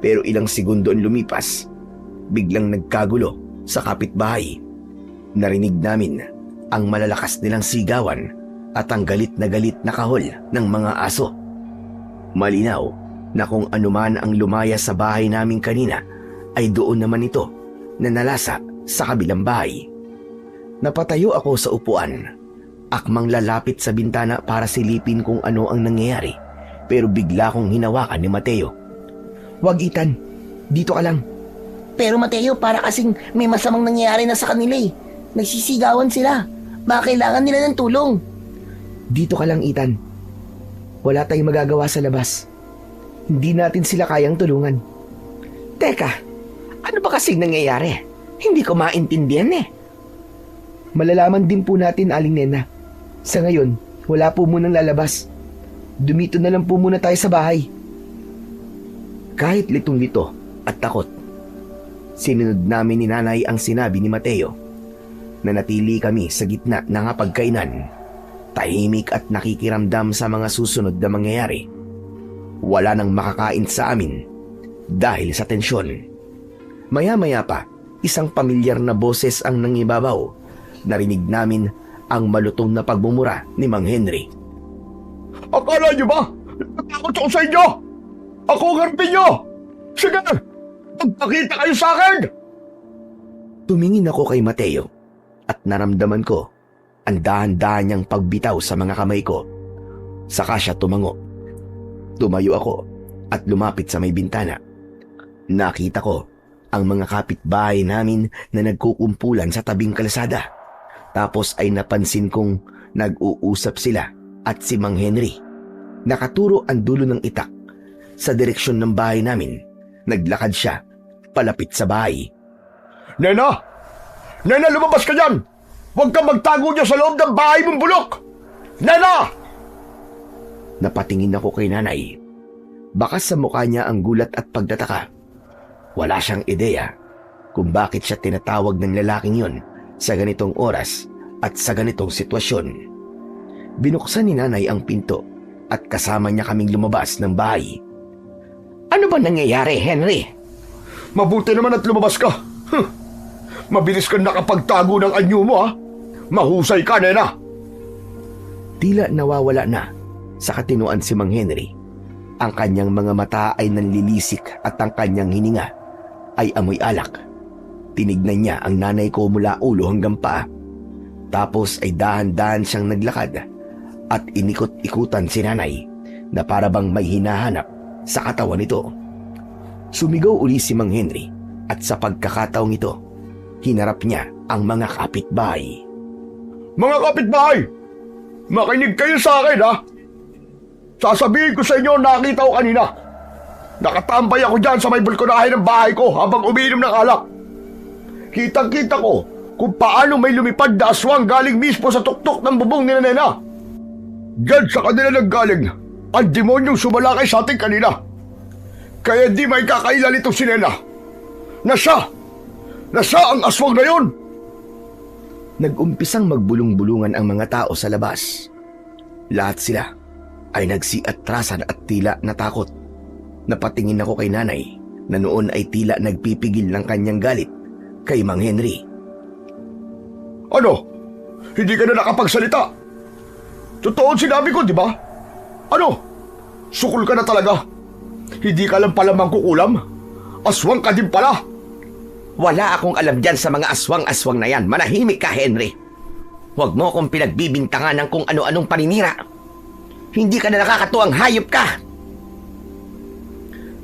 Pero ilang segundo ang lumipas, biglang nagkagulo sa kapitbahay. Narinig namin ang malalakas nilang sigawan at ang galit na kahol ng mga aso. Malinaw na kung anuman ang lumaya sa bahay namin kanina ay doon naman ito na nalasa sa kabilang bahay. Napatayo ako sa upuan, akmang lalapit sa bintana para silipin kung ano ang nangyayari, pero bigla kong hinawakan ni Mateo. Huwag, Ethan. Dito ka lang. Pero Mateo, para kasing may masamang nangyayari na sa kanila eh. Nagsisigawan sila. Baka kailangan nila ng tulong. Dito ka lang, Ethan. Wala tayong magagawa sa labas. Hindi natin sila kayang tulungan. Teka, ano ba kasing nangyayari? Hindi ko maintindihan eh. Malalaman din po natin, Aling Nena. Sa ngayon, wala po munang lalabas. Dumito na lang po muna tayo sa bahay. Kahit litong-lito at takot, sinunod namin ni Nanay ang sinabi ni Mateo. Nanatili kami sa gitna ng hapagkainan, tahimik at nakikiramdam sa mga susunod na mangyayari. Wala nang makakain sa amin dahil sa tensyon. Maya-maya pa, isang pamilyar na boses ang nangibabaw. Narinig namin ang malutong na pagmumura ni Mang Henry. Akala niyo ba? Natakot ako sa inyo! Ako ang harapin niyo! Sige! Magpakita kayo sa akin! Tumingin ako kay Mateo at naramdaman ko ang dahan-dahan niyang pagbitaw sa mga kamay ko. Saka siya tumango. Tumayo ako at lumapit sa may bintana. Nakita ko ang mga kapitbahay namin na nagkukumpulan sa tabing kalsada. Tapos ay napansin kong nag-uusap sila at si Mang Henry. Nakaturo ang dulo ng itak sa direksyon ng bahay namin. Naglakad siya palapit sa bahay. Nena! Nena, lumabas ka dyan! Huwag kang magtago dyan sa loob ng bahay mong bulok! Nena! Napatingin ako kay Nanay. Baka sa mukha niya ang gulat at pagtataka. Wala siyang ideya kung bakit siya tinatawag ng lalaking yon sa ganitong oras at sa ganitong sitwasyon. Binuksan ni Nanay ang pinto at kasama niya kaming lumabas ng bahay. Ano ba nangyayari, Henry? Mabuti naman at lumabas ka. Mabilis kang nakapagtago ng anyo mo, ha? Mahusay ka, Nena. Tila nawawala na sa katinuan si Mang Henry. Ang kanyang mga mata ay nanlilisik at ang kanyang hininga ay amoy alak. Tinignan niya ang nanay ko mula ulo hanggang paa. Tapos ay dahan-dahan siyang naglakad at inikot-ikutan si Nanay na parabang may hinahanap sa katawan nito. Sumigaw uli si Mang Henry at sa pagkakataong ito, hinarap niya ang mga kapitbahay. Mga kapitbahay! Makinig kayo sa akin, ha? Sasabihin ko sa inyo, nakita ko kanina. Nakatambay ako dyan sa may balkonahe ng bahay ko habang umiinom ng alak. Kitang-kita ko kung paano may lumipad na aswang galing mismo sa tuktok ng bubong ni Nena. Diyan sa kanila naggaling ang demonyong sumalakay sa ating kanina. Kaya di may kakailan itong si Nena. Na siya ang aswang na yun. Nag-umpisang magbulong-bulungan ang mga tao sa labas. Lahat sila ay nagsiatrasan at tila natakot. Napatingin ako kay Nanay na noon ay tila nagpipigil ng kanyang galit kay Mang Henry. Ano? Hindi ka na nakapagsalita? Totoo ang sinabi ko, di ba? Ano? Sukol ka na talaga. Hindi ka lang pala mangkukulam. Aswang ka din pala. Wala akong alam dyan sa mga aswang-aswang na yan. Manahimik ka, Henry. Huwag mo akong pinagbibintangan ng kung ano-anong paninira. Hindi ka na nakakatuwang hayop ka.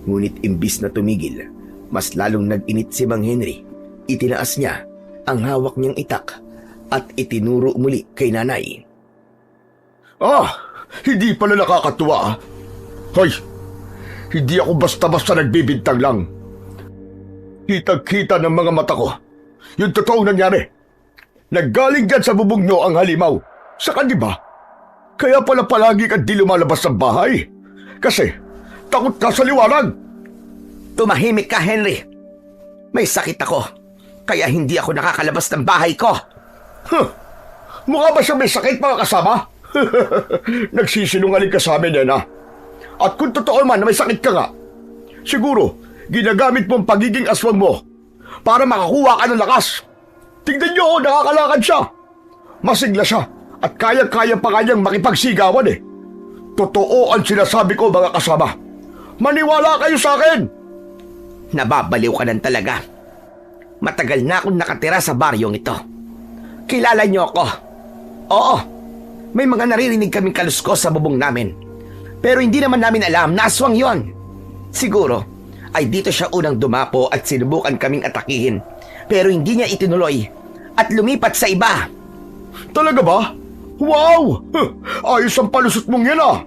Ngunit imbis na tumigil, mas lalong nag-init si Mang Henry. Itinaas niya ang hawak niyang itak at itinuro muli kay nanay. Hindi pala nakakatuwa. Hoy, hindi ako basta-basta nagbibintang lang. Kitang-kita ng mga mata ko yung totoong nangyari. Naggaling dyan sa bubong nyo ang halimaw. Saka di ba? Kaya pala palagi ka di lumalabas sa bahay. Kasi takot ka sa liwanag. Tumahimik ka, Henry. May sakit ako. Kaya hindi ako nakakalabas ng bahay ko. Mukha ba siya may sakit, mga kasama? Nagsisinungaling ka sa amin, Nena. At kung totoo man na may sakit ka nga, siguro ginagamit mo ang pagiging aswang mo para makakuha ka ng lakas. Tingnan niyo, nakakalakad siya. Masigla siya at kaya-kaya pa kanyang makipagsigawan eh. Totoo ang sinasabi ko, mga kasama. Maniwala kayo sa akin. Nababaliw ka lang talaga. Matagal na akong nakatira sa baryong ito. Kilala niyo ako. Oo, may mga naririnig kaming kaluskos sa bubong namin. Pero hindi naman namin alam na aswang yon. Siguro ay dito siya unang dumapo at sinubukan kaming atakihin. Pero hindi niya itinuloy at lumipat sa iba. Talaga ba? Wow! Ayos ang palusot mong yan ah!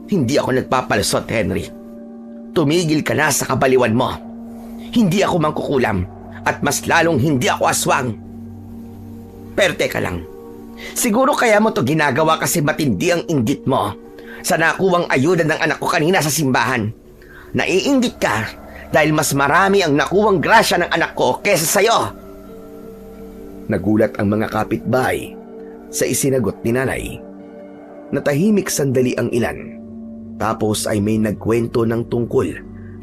Hindi ako nagpapalusot, Henry. Tumigil ka na sa kabaliwan mo. Hindi ako mangkukulam at mas lalong hindi ako aswang. Pero teka lang, siguro kaya mo to ginagawa kasi matindi ang inggit mo sa nakuwang ayuda ng anak ko kanina sa simbahan. Naiinggit ka dahil mas marami ang nakuwang grasya ng anak ko kesa sa'yo. Nagulat ang mga kapitbahay sa isinagot ni nanay. Natahimik sandali ang ilan. Tapos ay may nagkwento ng tungkol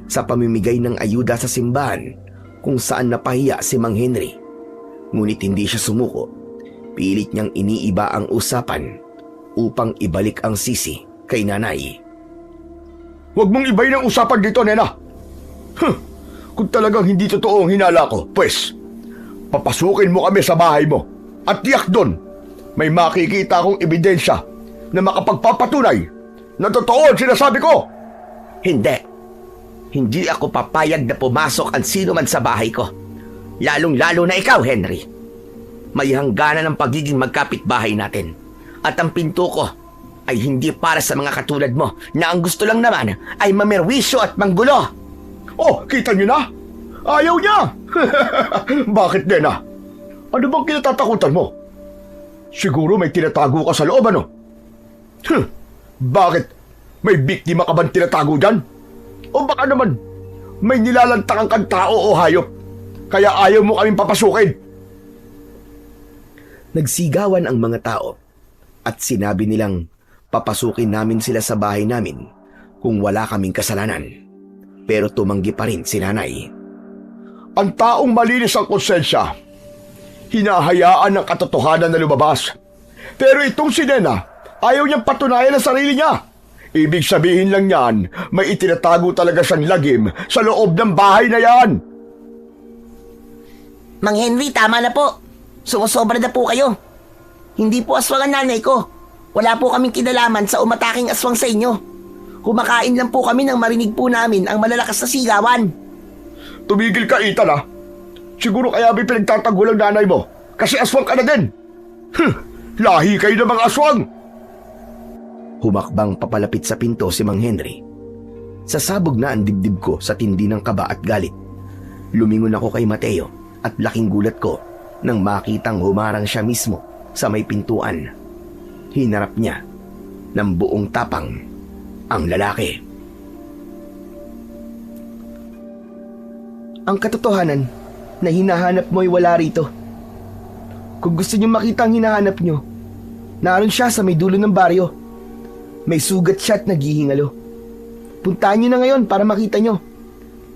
sa pamimigay ng ayuda sa simbahan kung saan napahiya si Mang Henry. Ngunit hindi siya sumuko. Pilit niyang iniiba ang usapan upang ibalik ang sisi kay nanay. Huwag mong ibay ng usapan dito, Nena. Kung talagang hindi totoo ang hinala ko, pues, papasukin mo kami sa bahay mo at tiyak doon may makikita akong ebidensya na makapagpapatunay na totoo ang sinasabi ko. Hindi. Hindi ako papayag na pumasok ang sino man sa bahay ko. Lalong-lalo na ikaw, Henry. May hangganan ng pagiging magkapitbahay natin. At ang pinto ko ay hindi para sa mga katulad mo na ang gusto lang naman ay mamerwisyo at manggulo. Oh, kita niyo na? Ayaw niya! Bakit, Nena? Ano bang kinatatakutan mo? Siguro may tinatago ka sa loob, ano? Bakit? May biktima ka bang tinatago dyan? O baka naman, may nilalantakang kang tao o hayop, kaya ayaw mo kaming papasukin? Nagsigawan ang mga tao at sinabi nilang papasukin namin sila sa bahay namin kung wala kaming kasalanan. Pero tumanggi pa rin si nanay. Ang taong malinis ang konsensya, hinahayaan ng katotohanan na lumabas. Pero itong si Nena, ayaw niyang patunayan ang sarili niya. Ibig sabihin lang yan, may itinatago talaga siyang lagim sa loob ng bahay na yan. Mang Henry, tama na po. Sumusobra na po kayo. Hindi po aswang ang nanay ko. Wala po kaming kinalaman sa umataking aswang sa inyo. Kumakain lang po kami nang marinig po namin ang malalakas na sigawan. Tumigil ka, Ethan, ha? Siguro kaya may pinagtatago lang nanay mo kasi aswang ka na din. Lahi kayo ng mga aswang. Humakbang papalapit sa pinto si Mang Henry. Sasabog na ang dibdib ko sa tindi ng kaba at galit. Lumingon ako kay Mateo at laking gulat ko nang makitang humarang siya mismo sa may pintuan. Hinarap niya ng buong tapang ang lalaki. Ang katotohanan na hinahanap mo ay wala rito. Kung gusto niyo makita ang hinahanap niyo, naroon siya sa may dulo ng baryo. May sugat siya at naghihingalo. Puntahan niyo na ngayon para makita niyo.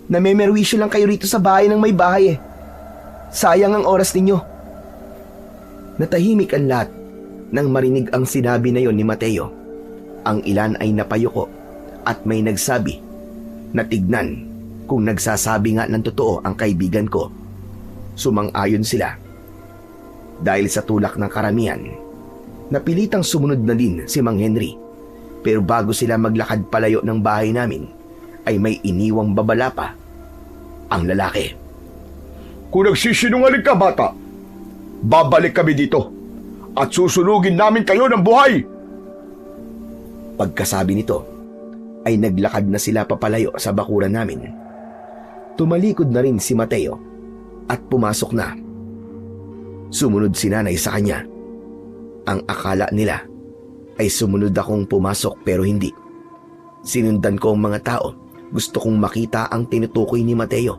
Namemerwisyo lang kayo rito sa bahay ng may bahay eh. Sayang ang oras ninyo. Natahimik ang lahat nang marinig ang sinabi na yon ni Mateo. Ang ilan ay napayuko at may nagsabi na tignan kung nagsasabi nga ng totoo ang kaibigan ko. Sumang-ayon sila. Dahil sa tulak ng karamihan, napilitang sumunod na din si Mang Henry. Pero bago sila maglakad palayo ng bahay namin, ay may iniwang babala pa ang lalaki. Kung nagsisinungaling ka, bata, babalik kami dito at susunugin namin kayo ng buhay. Pagkasabi nito, ay naglakad na sila papalayo sa bakuran namin. Tumalikod na rin si Mateo at pumasok na. Sumunod si nanay sa kanya. Ang akala nila ay sumunod akong pumasok pero hindi. Sinundan ko ang mga tao. Gusto kong makita ang tinutukoy ni Mateo.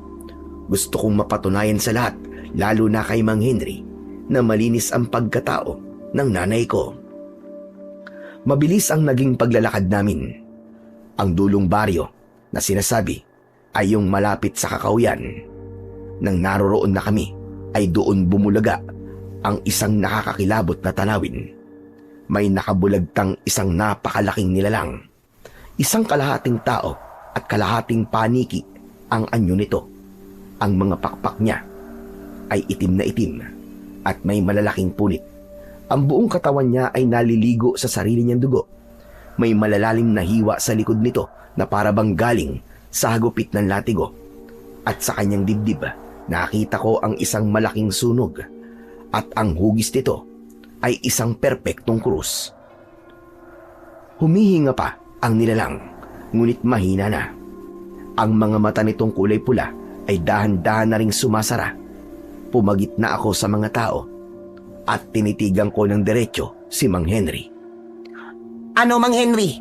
Gusto kong mapatunayan sa lahat, lalo na kay Mang Henry, na malinis ang pagkatao ng nanay ko. Mabilis ang naging paglalakad namin. Ang dulong baryo na sinasabi ay yung malapit sa Kakauyan. Nang naroroon na kami, ay doon bumulaga ang isang nakakakilabot na tanawin. May nakabulagtang isang napakalaking nilalang. Isang kalahating tao at kalahating paniki ang anyo nito. Ang mga pakpak niya ay itim na itim at may malalaking punit. Ang buong katawan niya ay naliligo sa sarili niyang dugo. May malalalim na hiwa sa likod nito na para bang galing sa hagupit ng latigo. At sa kanyang dibdib, nakita ko ang isang malaking sunog. At ang hugis nito ay isang perpektong krus. Humihinga pa ang nilalang, ngunit mahina na. Ang mga mata nitong kulay pula ay dahan-dahan na ring sumasara. Pumagit na ako sa mga tao at tinitigan ko ng diretso si Mang Henry. Ano, Mang Henry?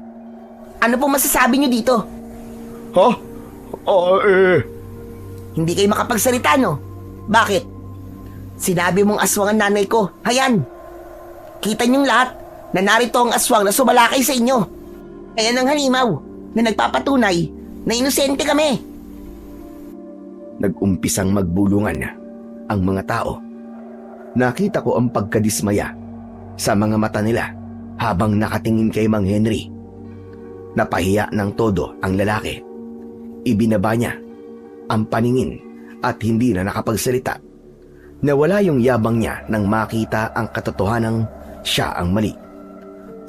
Ano po masasabi niyo dito? Ha? Hindi kayo makapagsalita, no? Bakit? Sinabi mong aswang ang nanay ko. Hayan! Kita niyong lahat na narito ang aswang na sumalakay sa inyo. Kaya ng halimaw na nagpapatunay na inosente kami. Nag-umpisang magbulungan ang mga tao. Nakita ko ang pagkadismaya sa mga mata nila habang nakatingin kay Mang Henry. Napahiya ng todo ang lalaki. Ibinaba niya ang paningin at hindi na nakapagsalita. Nawala yung yabang niya nang makita ang katotohanang siya ang mali.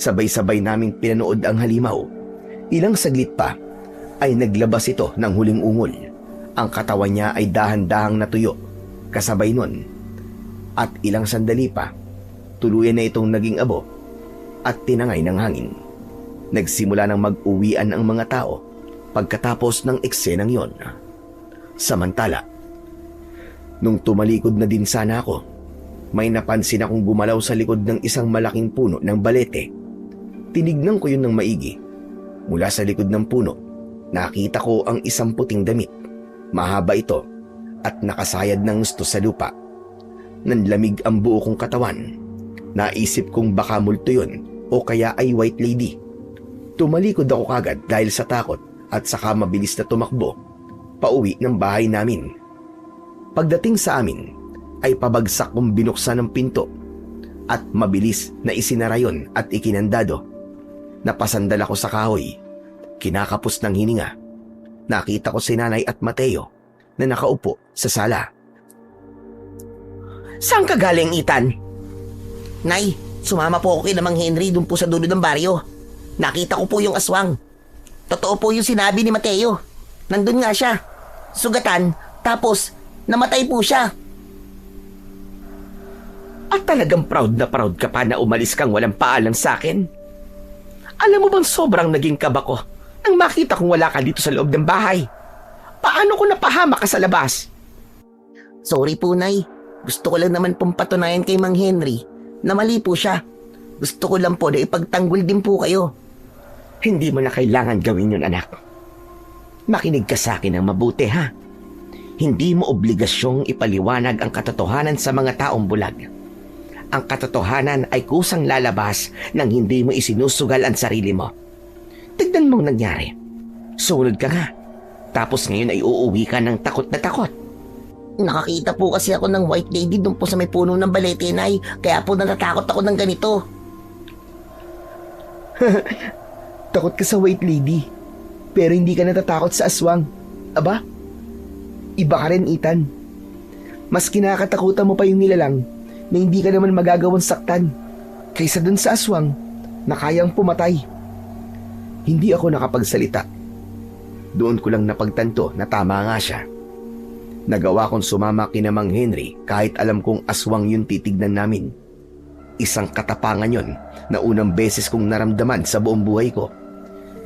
Sabay-sabay naming pinanood ang halimaw. Ilang saglit pa ay naglabas ito ng huling ungol. Ang katawan niya ay dahan-dahang natuyo. Kasabay nun. At ilang sandali pa, tuluyan na itong naging abo at tinangay ng hangin. Nagsimula ng mag-uwian ang mga tao pagkatapos ng eksenang yon. Samantala, nung tumalikod na din sana ako, may napansin akong gumalaw sa likod ng isang malaking puno ng balete. Tinignan ko yun ng maigi. Mula sa likod ng puno, nakita ko ang isang puting damit. Mahaba ito at nakasayad ng gusto sa lupa. Nanlamig ang buo kong katawan. Naisip kong baka multo yun o kaya ay white lady. Tumalikod ako kagad dahil sa takot at saka mabilis na tumakbo pauwi ng bahay namin. Pagdating sa amin ay pabagsak kong binuksan ng pinto at mabilis na isinara yun at ikinandado. Napasandal ako sa kahoy, kinakapos ng hininga. Nakita ko si Nanay at Mateo na nakaupo sa sala. Saan ka galing, Ethan? Nay, sumama po ako kay Mang Henry dun po sa dulo ng baryo. Nakita ko po yung aswang. Totoo po yung sinabi ni Mateo. Nandun nga siya. Sugatan, tapos namatay po siya. At talagang proud na proud ka pa na umalis kang walang paalam sa akin? Alam mo bang sobrang naging kaba ko nang makita kong wala ka dito sa loob ng bahay? Paano ko napahamak ka sa labas? Sorry po, Nay. Gusto ko lang naman pong patunayan kay Mang Henry na mali po siya. Gusto ko lang po na ipagtanggol din po kayo. Hindi mo na kailangan gawin yun, anak. Makinig ka sa akin ng mabuti, ha? Hindi mo obligasyong ipaliwanag ang katotohanan sa mga taong bulag. Ang katotohanan ay kusang lalabas nang hindi mo isinusugal ang sarili mo. Tignan mong nangyari. Sumunod ka nga. Tapos ngayon ay uuwi ka ng takot na takot. Nakakita po kasi ako ng white lady doon po sa may puno ng balete, Nay. Kaya po natatakot ako ng ganito. Takot ka sa white lady, pero hindi ka natatakot sa aswang. Aba, iba ka rin, Ethan. Mas kinakatakutan mo pa yung nilalang na hindi ka naman magagawang saktan kaysa dun sa aswang na kayang pumatay. Hindi ako nakapagsalita. Doon ko lang napagtanto na tama nga siya. Nagawa kong sumama kina Mang Henry kahit alam kong aswang yun titignan namin. Isang katapangan yon na unang beses kong naramdaman sa buong buhay ko.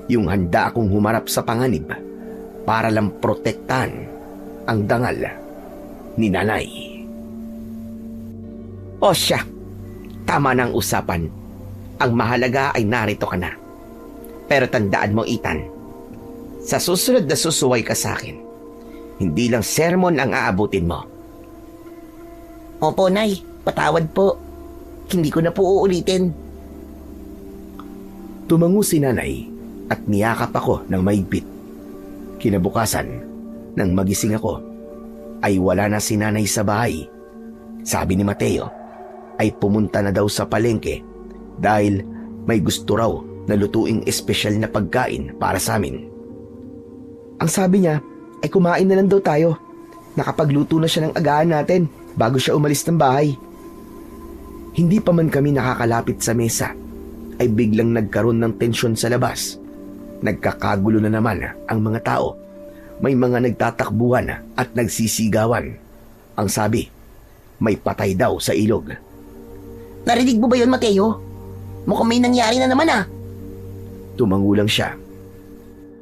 Yung handa akong humarap sa panganib para lang protektahan ang dangal ni Nanay. O siya, tama na ang usapan. Ang mahalaga ay narito ka na. Pero tandaan mo, Ethan, sa susunod na susuway ka sa akin, hindi lang sermon ang aabutin mo. Opo, Nay. Patawad po. Hindi ko na po uulitin. Tumango si Nanay at niyakap ako ng mahigpit. Kinabukasan, nang magising ako, ay wala na si Nanay sa bahay. Sabi ni Mateo, ay pumunta na daw sa palengke dahil may gusto raw na lutuing espesyal na pagkain para sa amin. Ang sabi niya ay kumain na lang daw tayo. Nakapagluto na siya ng agahan natin bago siya umalis ng bahay. Hindi pa man kami nakakalapit sa mesa, ay biglang nagkaroon ng tensyon sa labas. Nagkakagulo na naman ang mga tao. May mga nagtatakbuhan at nagsisigawan. Ang sabi, may patay daw sa ilog. Narinig mo ba yun, Mateo? Mukhang may nangyari na naman ah. Tumango lang siya.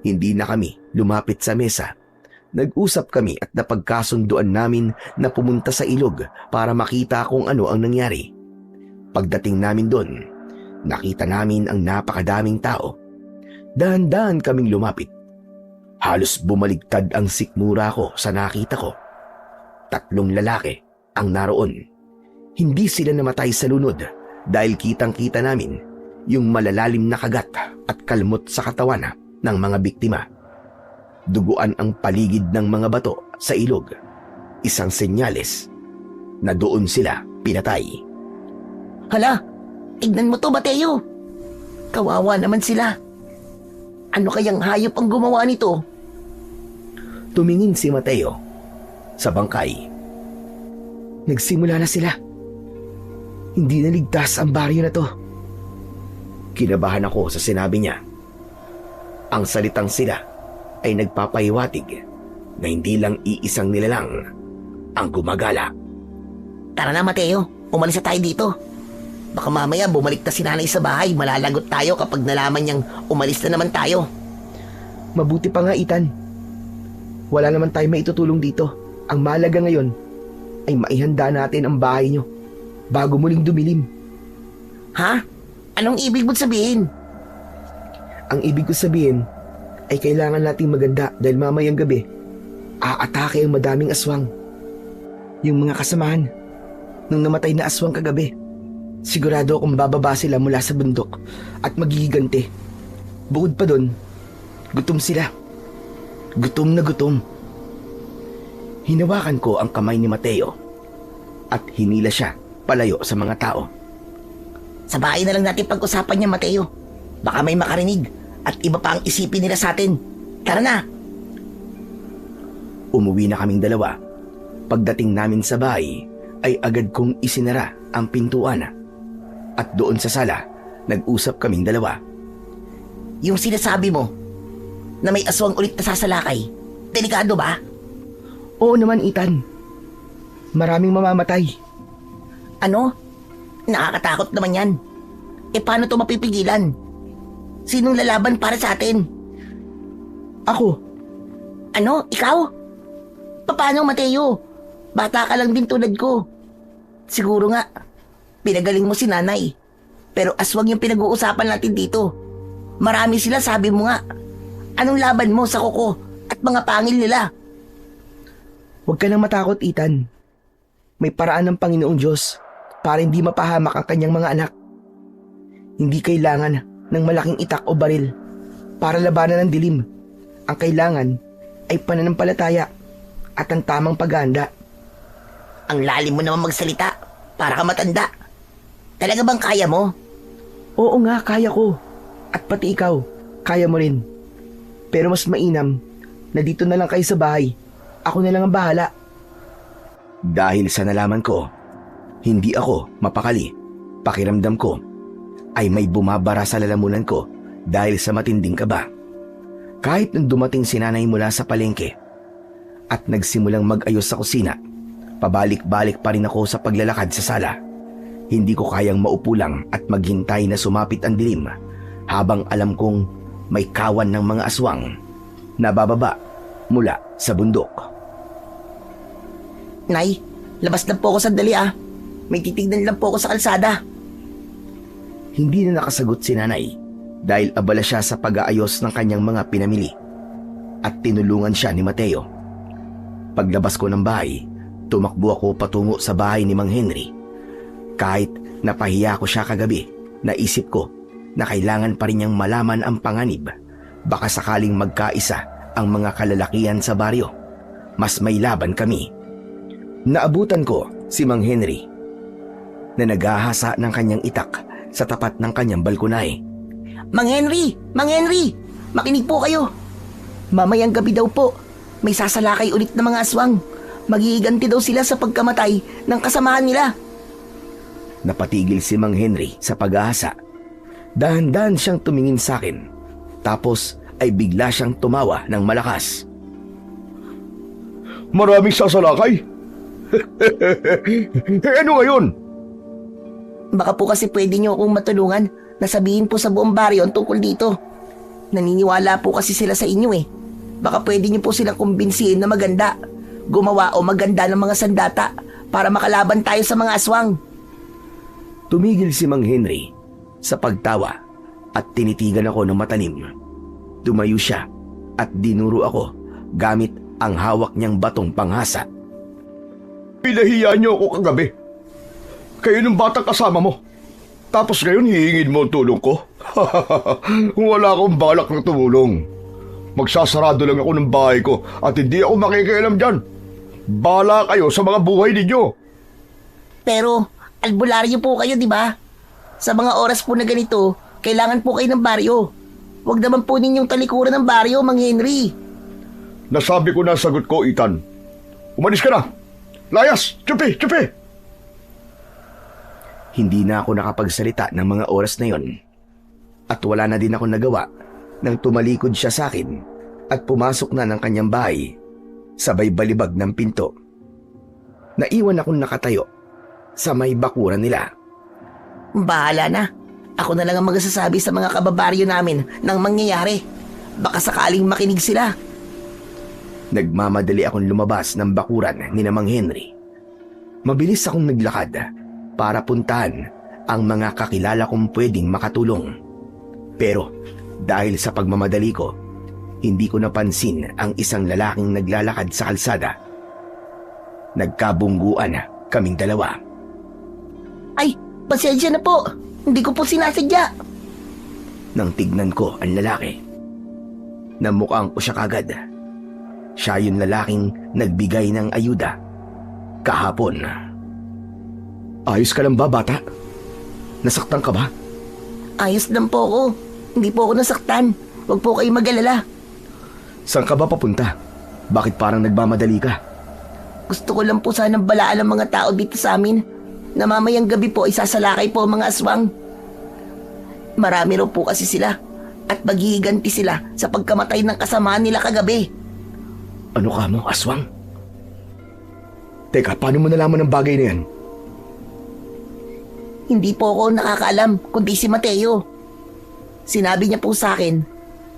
Hindi na kami lumapit sa mesa. Nag-usap kami at napagkasunduan namin na pumunta sa ilog para makita kung ano ang nangyari. Pagdating namin doon, nakita namin ang napakadaming tao. Dahan-dahan kaming lumapit. Halos bumaligtad ang sikmura ko sa nakita ko. 3 lalaki ang naroon. Hindi sila namatay sa lunod dahil kitang-kita namin yung malalalim na kagat at kalmot sa katawan ng mga biktima. Duguan ang paligid ng mga bato sa ilog. Isang senyales na doon sila pinatay. Hala, tignan mo to, Mateo. Kawawa naman sila. Ano kayang hayop ang gumawa nito? Tumingin si Mateo sa bangkay. Nagsimula na sila. Hindi na ligtas ang baryo na to. Kinabahan ako sa sinabi niya. Ang salitang sila ay nagpapahiwatig na hindi lang iisang nilalang ang gumagala. Tara na, Mateo. Umalis na tayo dito. Baka mamaya bumalik na si Nanay sa bahay. Malalagot tayo kapag nalaman niyang umalis na naman tayo. Mabuti pa nga, Ethan. Wala naman tayo maitutulong dito. Ang mahalaga ngayon ay maihanda natin ang bahay niyo bago muling dumilim. Ha? Anong ibig mo sabihin? Ang ibig ko sabihin ay kailangan nating maganda dahil mamayang gabi aatake ang madaming aswang. Yung mga kasamahan nung namatay na aswang kagabi, sigurado akong bababa sila mula sa bundok at magigigante. Bukod pa doon, gutom sila. Gutom na gutom. Hinawakan ko ang kamay ni Mateo at hinila siya palayo sa mga tao. Sa bahay na lang natin pag-usapan niya, Mateo. Baka may makarinig at iba pa ang isipin nila sa atin. Tara na! Umuwi na kaming dalawa. Pagdating namin sa bahay, ay agad kong isinara ang pintuan. At doon sa sala, nag-usap kaming dalawa. Yung sinasabi mo na may aswang ulit na sasalakay, delikado ba? Oo naman, Ethan. Maraming mamamatay. Ano? Nakakatakot naman yan. E paano to mapipigilan? Sinong lalaban para sa atin? Ako, Ano? Ikaw? Paano, Mateo? Bata ka lang din tulad ko. Siguro nga, pinagaling mo si Nanay. Pero aswang yung pinag-uusapan natin dito. Marami sila, sabi mo nga. Anong laban mo sa kuko at mga pangil nila? huwag ka nang matakot, Ethan. May paraan ng Panginoong Diyos para hindi mapahamak ang kanyang mga anak. Hindi kailangan ng malaking itak o baril para labanan ng dilim. Ang kailangan ay pananampalataya at ang tamang paghahanda. Ang lalim mo naman magsalita. Para ka matanda. Talaga bang kaya mo? Oo nga, kaya ko. At pati ikaw, kaya mo rin. Pero mas mainam na dito na lang kayo sa bahay. Ako na lang ang bahala. Dahil sa nalaman ko, hindi ako mapakali. Pakiramdam ko ay may bumabara sa lalamunan ko dahil sa matinding kaba. Kahit nung dumating si nanay mula sa palengke at nagsimulang mag-ayos sa kusina, pabalik-balik pa rin ako sa paglalakad sa sala. Hindi ko kayang maupo lang at maghintay na sumapit ang dilim habang alam kong may kawan ng mga aswang na bababa mula sa bundok. Nay, labas lang po ako sandali ah. May titignan lang po ako sa kalsada. Hindi na nakasagot si nanay dahil abala siya sa pag-aayos ng kanyang mga pinamili at tinulungan siya ni Mateo. Paglabas ko ng bahay, tumakbo ako patungo sa bahay ni Mang Henry. Kahit napahiya ko siya kagabi, naisip ko na kailangan pa rin niyang malaman ang panganib. Baka sakaling magkaisa ang mga kalalakihan sa baryo. Mas may laban kami. Naabutan ko si Mang Henry na naghahasa ng kanyang itak sa tapat ng kanyang balkonahe. Mang Henry! Mang Henry! Makinig po kayo. Mamayang gabi daw po, may sasalakay ulit na mga aswang. Maghihiganti daw sila sa pagkamatay ng kasamahan nila. Napatigil si Mang Henry sa pag-ahasa. Dahan-dahan siyang tumingin sa akin. Tapos ay bigla siyang tumawa ng malakas. Maraming sasalakay? Ano ngayon? Baka po kasi pwede niyo akong matulungan na sabihin po sa buong baryo ang tungkol dito. Naniniwala po kasi sila sa inyo eh. Baka pwede niyo po silang kumbinsihin na maganda. Gumawa o maganda ng mga sandata para makalaban tayo sa mga aswang. Tumigil si Mang Henry sa pagtawa at tinitigan ako ng matalim. Tumayo siya at dinuro ako gamit ang hawak niyang batong panghasa. Pinahiya niyo ako kagabi. Kayo ng batang kasama mo. Tapos ngayon hihingin mo ang tulong ko? Wala akong balak na tumulong. Magsasarado lang ako ng bahay ko at hindi ako makikialam dyan. Bala kayo sa mga buhay ninyo. Pero albularyo po kayo, di ba? Sa mga oras po na ganito, kailangan po kayo ng baryo. Huwag naman po ninyong talikuran ng baryo, Mang Henry. Nasabi ko na ang sagot ko, Ethan. Umalis ka na. Layas! Tsupi! Tsupi! Hindi na ako nakapagsalita ng mga oras na yon. At wala na din ako nagawa nang tumalikod siya sa akin at pumasok na ng kanyang bahay, sabay balibag ng pinto. Naiwan akong nakatayo sa may bakuran nila. Bahala na. Ako na lang ang magsasabi sa mga kababaryo namin ng mangyayari. Baka sakaling makinig sila. Nagmamadali akong lumabas ng bakuran ni Mang Henry. Mabilis akong naglakad para puntahan ang mga kakilala kong pwedeng makatulong. Pero dahil sa pagmamadali ko, hindi ko napansin ang isang lalaking naglalakad sa kalsada. Nagkabungguan kaming dalawa. Ay, pasensya na po. Hindi ko po sinasadya. Nang tignan ko ang lalaki, namukhang ko siya kagad. Siya yung lalaking nagbigay ng ayuda kahapon. Ayos ka lang ba, bata? Nasaktan ka ba? Ayos lang po ako. Hindi po ako nasaktan. Huwag po kayo mag-alala. Saan ka ba papunta? Bakit parang nagmamadali ka? Gusto ko lang po sanang balaan ang mga tao dito sa amin na mamayang gabi po ay sasalakay po ang mga aswang. Marami raw po kasi sila at maghihiganti sila sa pagkamatay ng kasamaan nila kagabi. Ano ka mo, aswang? Teka, paano mo nalaman ang bagay na yan? Hindi po ako nakakaalam kundi si Mateo. Sinabi niya po sa akin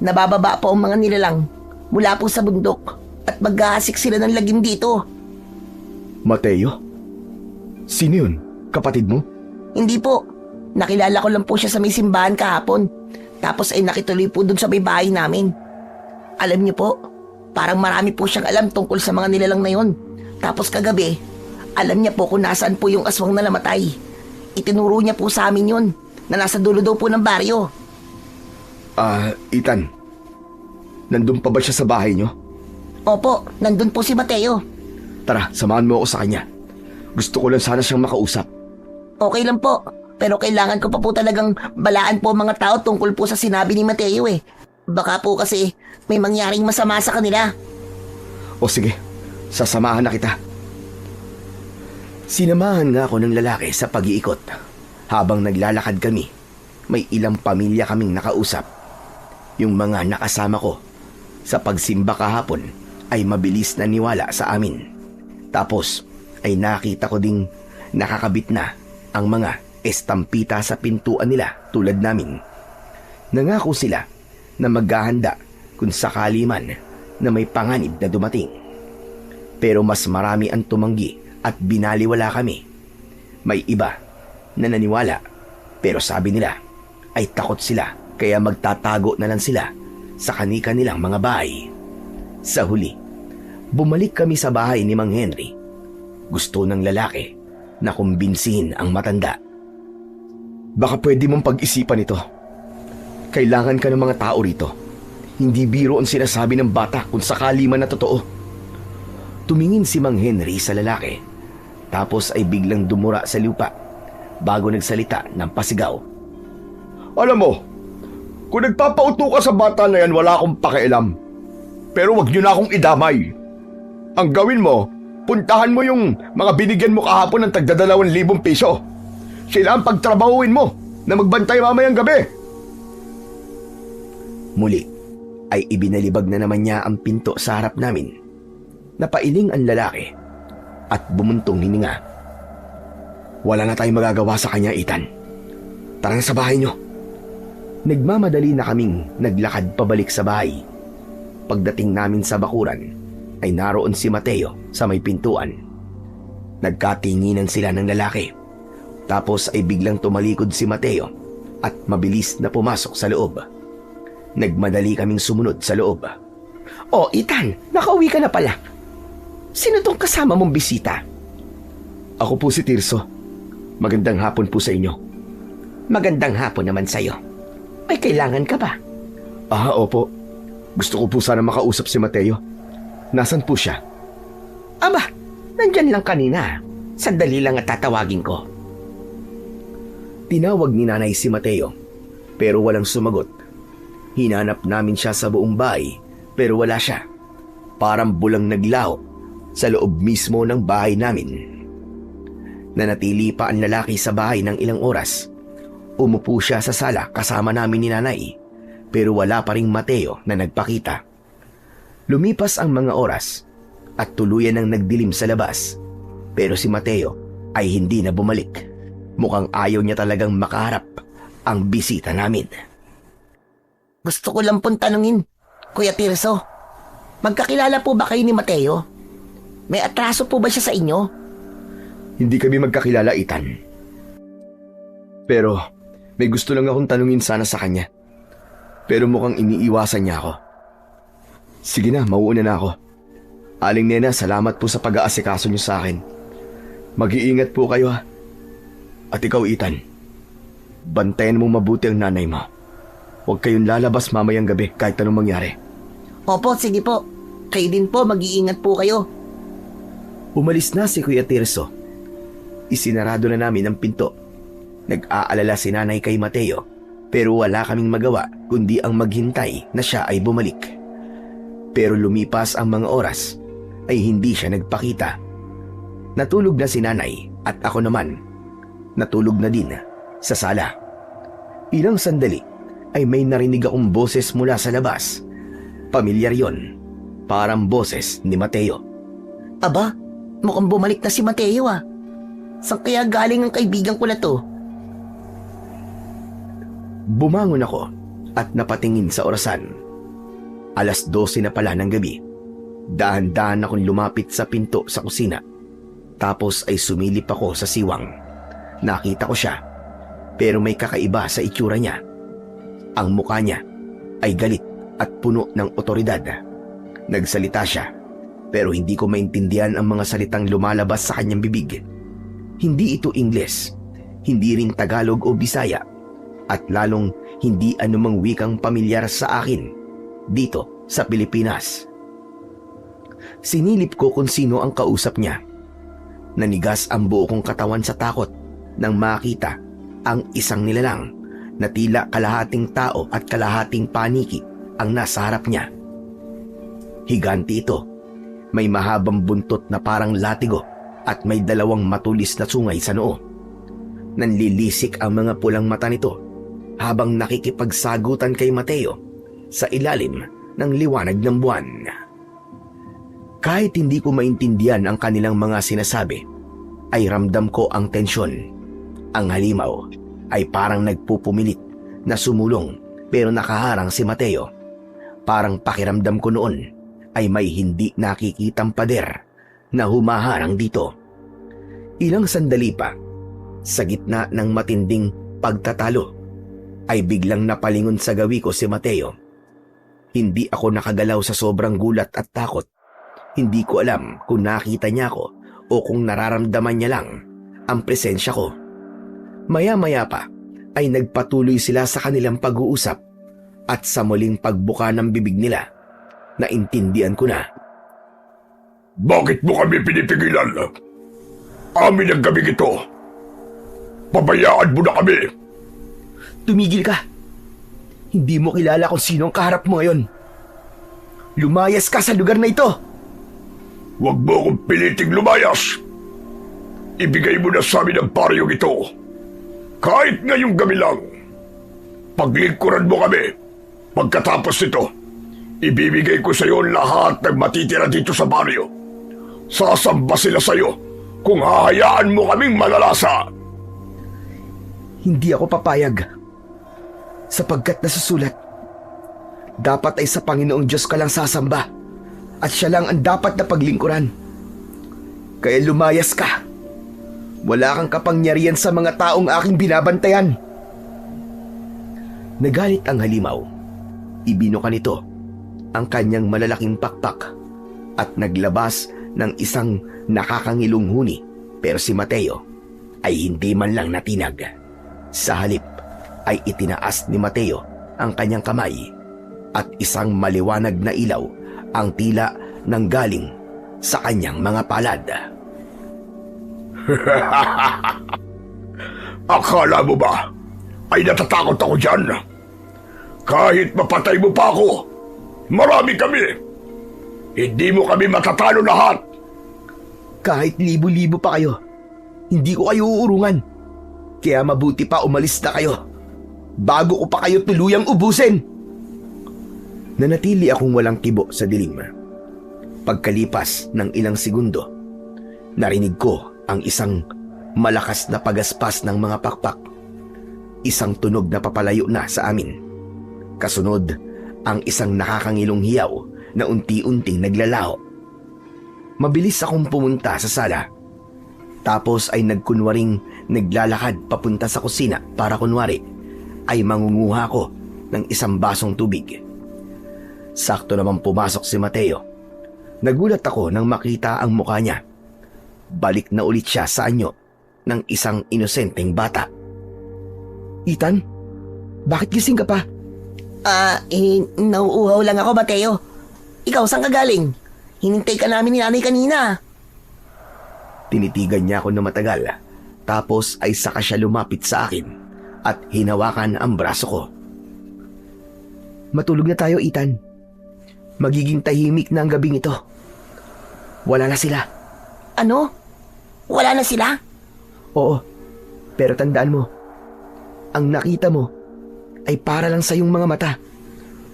na bababa po ang mga nilalang mula po sa bundok at maghahasik sila ng lagim dito. Mateo? Sino yun? Kapatid mo? Hindi po. Nakilala ko lang po siya sa may simbahan kahapon. Tapos ay nakituloy po dun sa may bahay namin. Alam niyo po, parang marami po siyang alam tungkol sa mga nilalang na yon. Tapos kagabi, alam niya po kung nasaan po yung aswang na namatay. Itinuro niya po sa amin yun, na nasa dulo daw po ng baryo. Ethan, nandun pa ba siya sa bahay niyo? Opo, nandun po si Mateo. Tara, samahan mo ako sa kanya. Gusto ko lang sana siyang makausap. Okay lang po. Pero kailangan ko pa po talagang balaan po ang mga tao tungkol po sa sinabi ni Mateo eh. Baka po kasi may mangyaring masama sa kanila. O sige, sasamahan na kita. Sinamahan nga ako ng lalaki sa pag-iikot. Habang naglalakad kami, may ilang pamilya kaming nakausap. Yung mga nakasama ko sa pagsimba kahapon ay mabilis na niwala sa amin. Tapos ay nakita ko ding nakakabit na ang mga estampita sa pintuan nila tulad namin. Nangako sila na maghahanda kung sakali man na may panganib na dumating. Pero mas marami ang tumanggi at binaliwala kami. May iba na naniwala pero sabi nila ay takot sila kaya magtatago na lang sila sa kani-kanilang mga bahay. Sa huli, bumalik kami sa bahay ni Mang Henry. Gusto ng lalaki na kumbinsihin ang matanda. Baka pwede mong pag-isipan ito. Kailangan ka ng mga tao rito. Hindi biro ang sinasabi ng bata kung sakali man na totoo. Tumingin si Mang Henry sa lalaki, tapos ay biglang dumura sa lupa bago nagsalita ng pasigaw. Alam mo, kung nagpapauto ka sa bata na yan, wala akong pakialam. Pero wag niyo na akong idamay. Ang gawin mo, puntahan mo yung mga binigyan mo kahapon ng tigda2,000 piso. Sila ang pagtrabahuin mo na magbantay mamayang gabi. Muli ay ibinalibag na naman niya ang pinto sa harap namin. Napailing ang lalaki at bumuntong hininga. Wala na tayong magagawa sa kanya, Ethan. Tara na sa bahay niyo. Nagmamadali na kaming naglakad pabalik sa bahay. Pagdating namin sa bakuran ay naroon si Mateo sa may pintuan. Nagkatinginan sila ng lalaki. Tapos ay biglang tumalikod si Mateo at mabilis na pumasok sa loob. Nagmadali kaming sumunod sa loob. Oh, Ethan, nakauwi ka na pala. Sino tong kasama mong bisita? Ako po si Tirso. Magandang hapon po sa inyo. Magandang hapon naman sa'yo. May kailangan ka ba? Opo. Gusto ko po sana makausap si Mateo. Nasaan po siya? Aba, nandyan lang kanina. Sandali lang at tatawagin ko. Tinawag ni nanay si Mateo, pero walang sumagot. Hinanap namin siya sa buong bahay, pero wala siya. Parang bulang naglaho sa loob mismo ng bahay namin. Nanatili pa ang lalaki sa bahay ng ilang oras. Umupo siya sa sala kasama namin ni nanay, pero wala pa ring Mateo na nagpakita. Lumipas ang mga oras at tuluyan ang nagdilim sa labas, pero si Mateo ay hindi na bumalik. Mukhang ayaw niya talagang makaharap ang bisita namin. Gusto ko lang pong tanungin, Kuya Tirso. Magkakilala po ba kayo ni Mateo? May atraso po ba siya sa inyo? Hindi kami magkakilala, Ethan. Pero may gusto lang akong tanungin sana sa kanya. Pero mukhang iniiwasan niya ako. Sige na, mauuna na ako. Aling Nena, salamat po sa pag-aasikaso niyo sa akin. Mag-iingat po kayo, ha. At ikaw, Ethan, bantayan mong mabuti ang nanay mo. Huwag kayong lalabas mamayang gabi kahit anong mangyari. Opo, sige po. Kayo din po, mag-iingat po kayo. Umalis na si Kuya Tirso. Isinarado na namin ang pinto. Nag-aalala si nanay kay Mateo, pero wala kaming magawa kundi ang maghintay na siya ay bumalik. Pero lumipas ang mga oras ay hindi siya nagpakita. Natulog na si nanay at ako naman natulog na din sa sala. Ilang sandali ay may narinig akong boses mula sa labas. Pamilyar yon, parang boses ni Mateo. Aba, mukhang bumalik na si Mateo ah. Saan kaya galing ang kaibigan ko na to? Bumangon ako at napatingin sa orasan. 12:00 na pala ng gabi. Dahan-dahan akong lumapit sa pinto sa kusina. Tapos ay sumilip ako sa siwang. Nakita ko siya, pero may kakaiba sa itsura niya. Ang mukha niya ay galit at puno ng otoridad. Nagsalita siya, pero hindi ko maintindihan ang mga salitang lumalabas sa kanyang bibig. Hindi ito Ingles, hindi rin Tagalog o Bisaya, at lalong hindi anumang wikang pamilyar sa akin dito sa Pilipinas. Sinilip ko kung sino ang kausap niya. Nanigas ang buo kong katawan sa takot nang makita ang isang nilalang na tila kalahating tao at kalahating paniki ang nasa harap niya. Higanti ito. May mahabang buntot na parang latigo at may dalawang matulis na sungay sa noo. Nanlilisik ang mga pulang mata nito habang nakikipagsagutan kay Mateo sa ilalim ng liwanag ng buwan. Kahit hindi ko maintindihan ang kanilang mga sinasabi, ay ramdam ko ang tensyon. Ang halimaw ay parang nagpupumilit na sumulong pero nakaharang si Mateo. Parang pakiramdam ko noon ay may hindi nakikitang pader na humaharang dito. Ilang sandali pa, sa gitna ng matinding pagtatalo, ay biglang napalingon sa gawi ko si Mateo. Hindi ako nakagalaw sa sobrang gulat at takot. Hindi ko alam kung nakita niya ako o kung nararamdaman niya lang ang presensya ko. Maya-maya pa ay nagpatuloy sila sa kanilang pag-uusap at sa muling pagbuka ng bibig nila, naintindihan ko na. Bakit mo kami pinipigilan? Amin ang gabing ito. Pabayaan mo na kami. Tumigil ka. Hindi mo kilala kung sino ang kaharap mo ngayon. Lumayas ka sa lugar na ito. Huwag mo akong piliting lumayas. Ibigay mo na sa amin ang paryong ito. Kahit ngayong gabi lang. Paglingkuran mo kami. Pagkatapos nito, ibibigay ko sa iyo lahat ng matitira dito sa baryo. Sasamba sila sa iyo kung hahayaan mo kaming malalasa. Hindi ako papayag. Sapagkat nasusulat, dapat ay sa Panginoong Diyos ka lang sasamba at siya lang ang dapat na paglingkuran. Kaya lumayas ka. Wala kang kapangyarihan sa mga taong aking binabantayan. Nagalit ang halimaw. Ibinuka nito ang kanyang malalaking pakpak at naglabas ng isang nakakangilong huni, pero si Mateo ay hindi man lang natinag. Sa halip ay itinaas ni Mateo ang kanyang kamay at isang maliwanag na ilaw ang tila nanggaling sa kanyang mga palad. Akala mo ba ay natatakot ako dyan? Kahit mapatay mo pa ako, marami kami. Hindi mo kami matatalo lahat. Kahit libo-libo pa kayo, hindi ko kayo uurungan. Kaya mabuti pa umalis na kayo bago ko pa kayo tuluyang ubusin. Nanatili akong walang kibo sa dilim. Pagkalipas ng ilang segundo, narinig ko ang isang malakas na pagaspas ng mga pakpak. Isang tunog na papalayo na sa amin. Kasunod, ang isang nakakangilong hiyaw na unti-unting naglalaho. Mabilis akong pumunta sa sala. Tapos ay nagkunwaring naglalakad papunta sa kusina para kunwari ay mangunguha ko ng isang basong tubig. Sakto naman pumasok si Mateo. Nagulat ako nang makita ang mukha niya. Balik na ulit siya sa anyo ng isang inosenteng bata. Ethan, bakit gising ka pa? Nauuhaw lang ako, Mateo. Ikaw, saan ka galing? Hinintay ka namin ni nanay kanina. Tinitigan niya ako na matagal, tapos ay saka siya lumapit sa akin at hinawakan ang braso ko. Matulog na tayo, Ethan. Magiging tahimik na ang gabing ito. Wala na sila. Ano? Wala na sila? Oo, pero tandaan mo, ang nakita mo ay para lang sa iyong mga mata.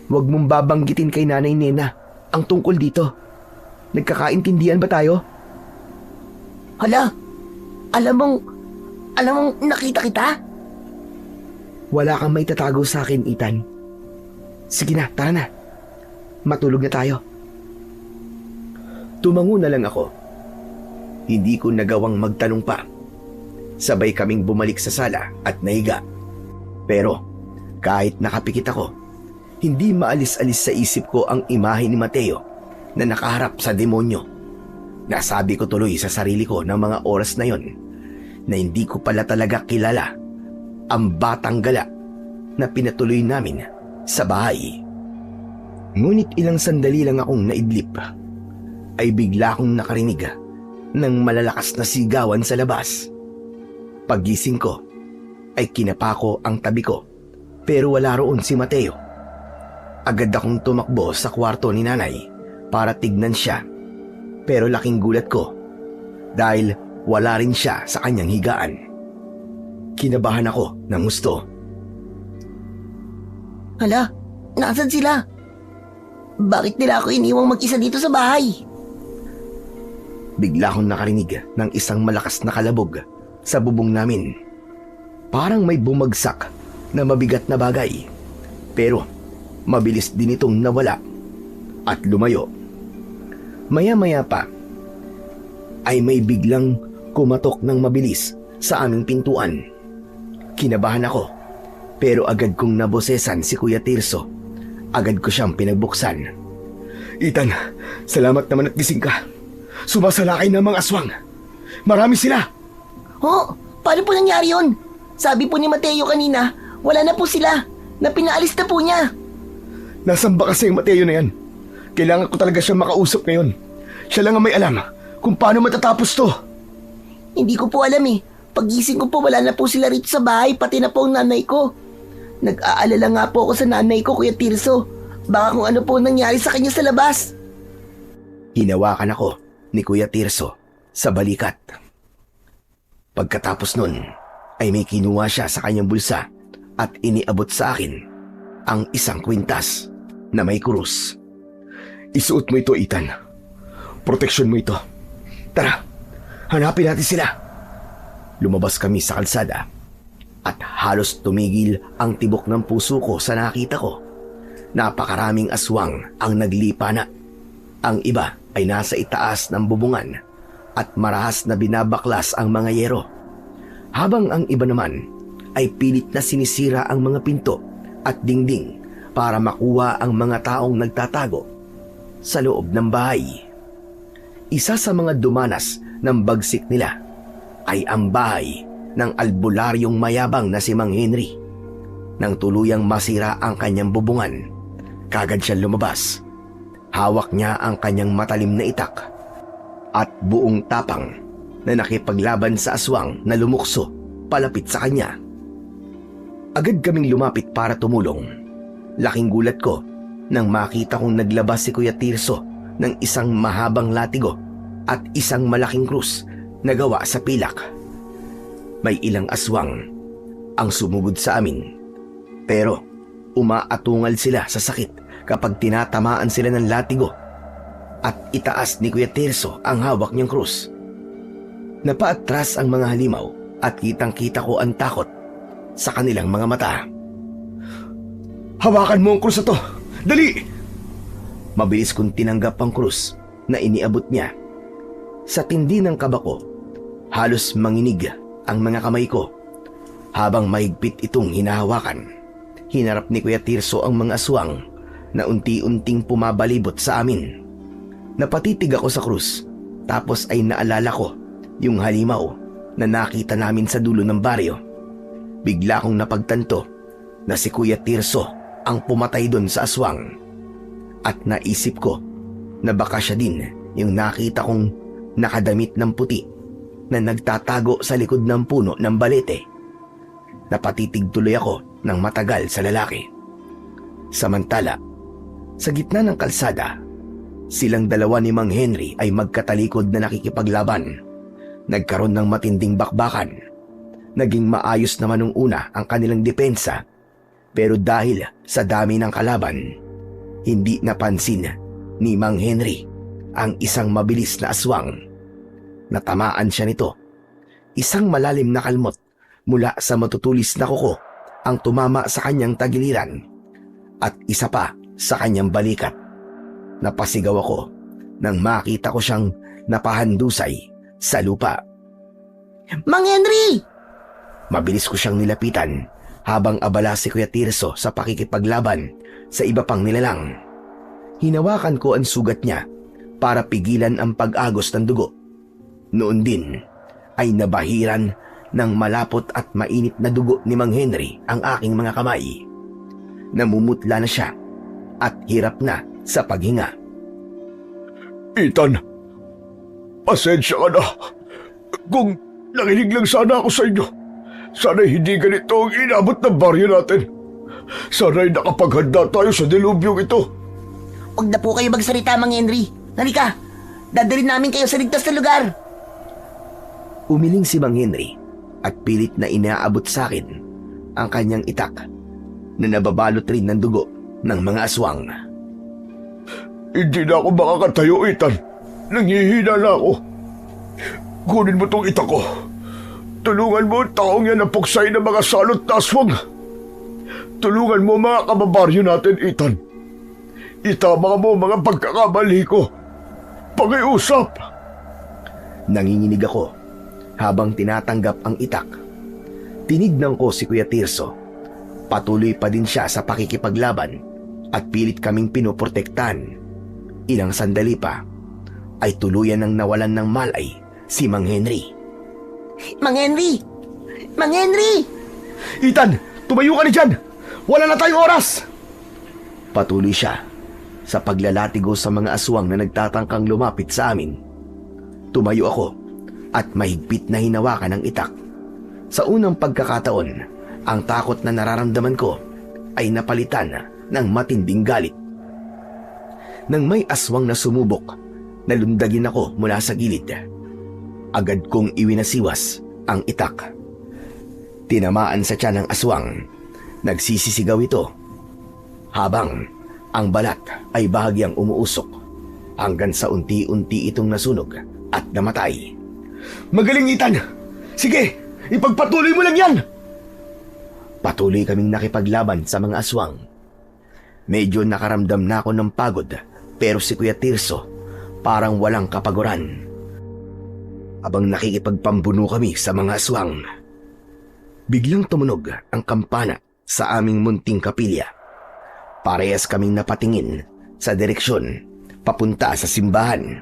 Huwag mong babanggitin kay Nanay Nena ang tungkol dito. Nagkakaintindihan ba tayo? Hala, alam mong nakita kita? Wala kang may tatago sa akin, Ethan. Sige na, tara na. Matulog na tayo. Tumango na lang ako. Hindi ko nagawang magtanong pa. Sabay kaming bumalik sa sala at nahiga. Pero kahit nakapikit ako, hindi maalis-alis sa isip ko ang imahe ni Mateo na nakaharap sa demonyo. Nasabi ko tuloy sa sarili ko ng mga oras na yon na hindi ko pala talaga kilala ang batang gala na pinatuloy namin sa bahay. Ngunit ilang sandali lang akong naidlip ay bigla akong nakarinig ng malalakas na sigawan sa labas. Paggising ko ay kinapa ko ang tabi ko pero wala roon si Mateo. Agad akong tumakbo sa kwarto ni nanay para tignan siya pero laking gulat ko dahil wala rin siya sa kanyang higaan. Kinabahan ako ng husto. Hala, nasan sila? Bakit nila ako iniwang mag-isa dito sa bahay? Bigla akong nakarinig ng isang malakas na kalabog sa bubong namin. Parang may bumagsak na mabigat na bagay. Pero mabilis din itong nawala at lumayo. Maya-maya pa ay may biglang kumatok ng mabilis sa aming pintuan. Kinabahan ako pero agad kong nabosesan si Kuya Tirso. Agad ko siyang pinagbuksan. Ethan, salamat naman at gising ka. Sumasalakay ng mga aswang. Marami sila. Oh, paano po nangyari yun? Sabi po ni Mateo kanina, wala na po sila. Na pinaalis na po niya. Nasaan ba kasi yung Mateo na yan? Kailangan ko talaga siyang makausap ngayon. Siya lang ang may alam kung paano matatapos to. Hindi ko po alam eh. Pagising ko po wala na po sila rito sa bahay, pati na po ang nanay ko. Nag-aalala nga po ako sa nanay ko, Kuya Tirso. Baka kung ano po nangyari sa kanya sa labas. Hinawakan ako ni Kuya Tirso sa balikat. Pagkatapos nun ay may kinuha siya sa kanyang bulsa at iniabot sa akin ang isang kwintas na may krus. Isuot mo ito, Ethan. Proteksyon mo ito. Tara, hanapin natin sila. Lumabas kami sa kalsada at halos tumigil ang tibok ng puso ko sa nakita ko. Napakaraming aswang ang naglipa na. Ang iba ay nasa itaas ng bubungan at marahas na binabaklas ang mga yero. Habang ang iba naman ay pilit na sinisira ang mga pinto at dingding para makuha ang mga taong nagtatago sa loob ng bahay. Isa sa mga dumanas ng bagsik nila ay ang bahay ng albularyong mayabang na si Mang Henry. Nang tuluyang masira ang kanyang bubungan, kagad siyang lumabas. Hawak niya ang kanyang matalim na itak at buong tapang na nakipaglaban sa aswang na lumukso palapit sa kanya. Agad kaming lumapit para tumulong. Laking gulat ko nang makita kong naglabas si Kuya Tirso ng isang mahabang latigo at isang malaking krus na gawa sa pilak. May ilang aswang ang sumugod sa amin, pero umaatungal sila sa sakit kapag tinatamaan sila ng latigo at itaas ni Kuya Tirso ang hawak niyang krus. Napaatras ang mga halimaw at kitang-kita ko ang takot sa kanilang mga mata. Hawakan mo ang krus na to. Dali! Mabilis kong tinanggap ang krus na iniabot niya. Sa tindi ng kaba ko, halos manginig ang mga kamay ko habang mahigpit itong hinahawakan. Hinarap ni Kuya Tirso ang mga aswang na unti-unting pumabalibot sa amin. Napatitig ako sa krus tapos ay naalala ko yung halimaw na nakita namin sa dulo ng baryo. Bigla kong napagtanto na si Kuya Tirso ang pumatay doon sa aswang. At naisip ko na baka siya din yung nakita kong nakadamit ng puti na nagtatago sa likod ng puno ng balete. Napatitig tuloy ako ng matagal sa lalaki. Samantala, sa gitna ng kalsada, silang dalawa ni Mang Henry ay magkatalikod na nakikipaglaban. Nagkaroon ng matinding bakbakan. Naging maayos naman nung una ang kanilang depensa, pero dahil sa dami ng kalaban, hindi napansin ni Mang Henry ang isang mabilis na aswang. Natamaan siya nito. Isang malalim na kalmot mula sa matutulis na kuko ang tumama sa kanyang tagiliran at isa pa sa kanyang balikat. Napasigaw ako nang makita ko siyang napahandusay sa lupa. Mang Henry! Mabilis ko siyang nilapitan habang abala si Kuya Tirso sa pakikipaglaban sa iba pang nilalang. Hinawakan ko ang sugat niya para pigilan ang pag-agos ng dugo. Noon din ay nabahiran ng malapot at mainit na dugo ni Mang Henry ang aking mga kamay. Namumutla na siya at hirap na sa paghinga. Ethan, Pasensya ka na. Kung nakinig lang sana ako sa inyo, sana hindi ganito ang inabot ng baryo natin. Sana'y nakapaghanda tayo sa dilubyong ito. Huwag na po kayo magsalita, Mang Henry. Halika, dadalhin namin kayo sa ligtas na lugar. Umiling si Mang Henry at pilit na inaabot sa akin ang kanyang itak na nababalot rin ng dugo ng mga aswang. Hindi na ako makakatayo, Ethan. Nanghihina na ako. Kunin mo tong itak ko. Tulungan mo ang taong yan na puksay ng mga salot na aswang. Tulungan mo mga kababaryo natin, Ethan. Itama mo mga pagkakamali ko. Pakiusap. Nanginginig ako habang tinatanggap ang itak. Tinignan ko si Kuya Tirso. Patuloy pa din siya sa pakikipaglaban at pilit kaming pinoprotektahan. Ilang sandali pa ay tuluyan ng nawalan ng malay si Mang Henry. Mang Henry! Mang Henry! Ethan, tumayo ka na dyan! Wala na tayong oras! Patuloy siya sa paglalatigo sa mga aswang na nagtatangkang lumapit sa amin. Tumayo ako at mahigpit na hinawakan ang itak. Sa unang pagkakataon, ang takot na nararamdaman ko ay napalitan ng matinding galit. Nang may aswang na sumubok, nalundagin ako mula sa gilid. Agad kong iwinasiwas ang itak. Tinamaan sa tiyan ng aswang. Nagsisisigaw ito habang ang balat ay bahagyang umuusok hanggang sa unti-unti itong nasunog at namatay. Magaling, Ethan! Sige, ipagpatuloy mo lang yan! Patuloy kaming nakipaglaban sa mga aswang. Medyo nakaramdam na ako ng pagod, pero si Kuya Tirso parang walang kapaguran. Habang nakikipagpambuno kami sa mga aswang, biglang tumunog ang kampana sa aming munting kapilya. Parehas kaming napatingin sa direksyon papunta sa simbahan.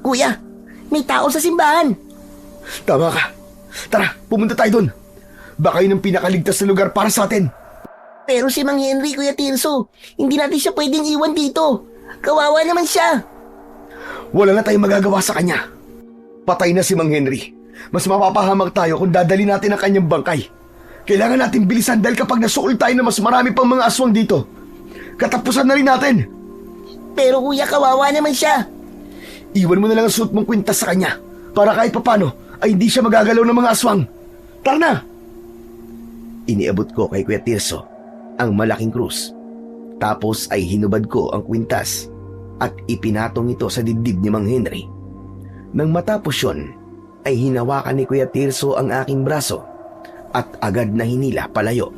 Kuya, may tao sa simbahan. Tama ka. Tara, pumunta tayo dun. Baka yun ang pinakaligtas na lugar para sa atin. Pero si Mang Henry, Kuya Tirso, hindi natin siya pwedeng iwan dito. Kawawa naman siya. Wala na tayong magagawa sa kanya. Patay na si Mang Henry. Mas mapapahamak tayo kung dadali natin ang kanyang bangkay. Kailangan natin bilisan dahil kapag nasuol tayo na mas marami pang mga aswang dito, katapusan na rin natin. Pero kuya, kawawa naman siya. Iwan mo na lang ang suot mong kwintas sa kanya para kahit papano ay hindi siya magagalaw ng mga aswang. Tara na! Iniabot ko kay Kuya Tirso ang malaking krus. Tapos ay hinubad ko ang kwintas at ipinatong ito sa dibdib ni Mang Henry. Nang matapos yun, ay hinawakan ni Kuya Tirso ang aking braso at agad na hinila palayo.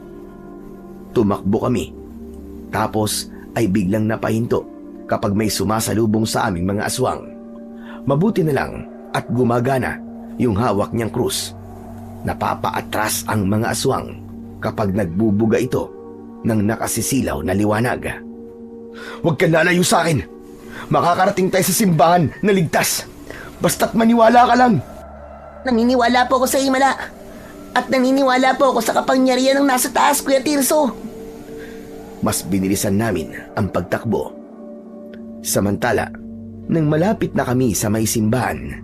Tumakbo kami. Tapos ay biglang napahinto kapag may sumasalubong sa aming mga aswang. Mabuti na lang at gumagana yung hawak niyang krus. Napapaatras ang mga aswang kapag nagbubuga ito ng nakasisilaw na liwanag. Huwag kang lalayo sa akin. Makakarating tayo sa simbahan na ligtas. Basta't maniwala ka lang. Naniniwala po ako sa Himala. At naniniwala po ako sa kapangyarihan ng nasa taas, Kuya Tirso. Mas binilisan namin ang pagtakbo. Samantala, nang malapit na kami sa may simbahan,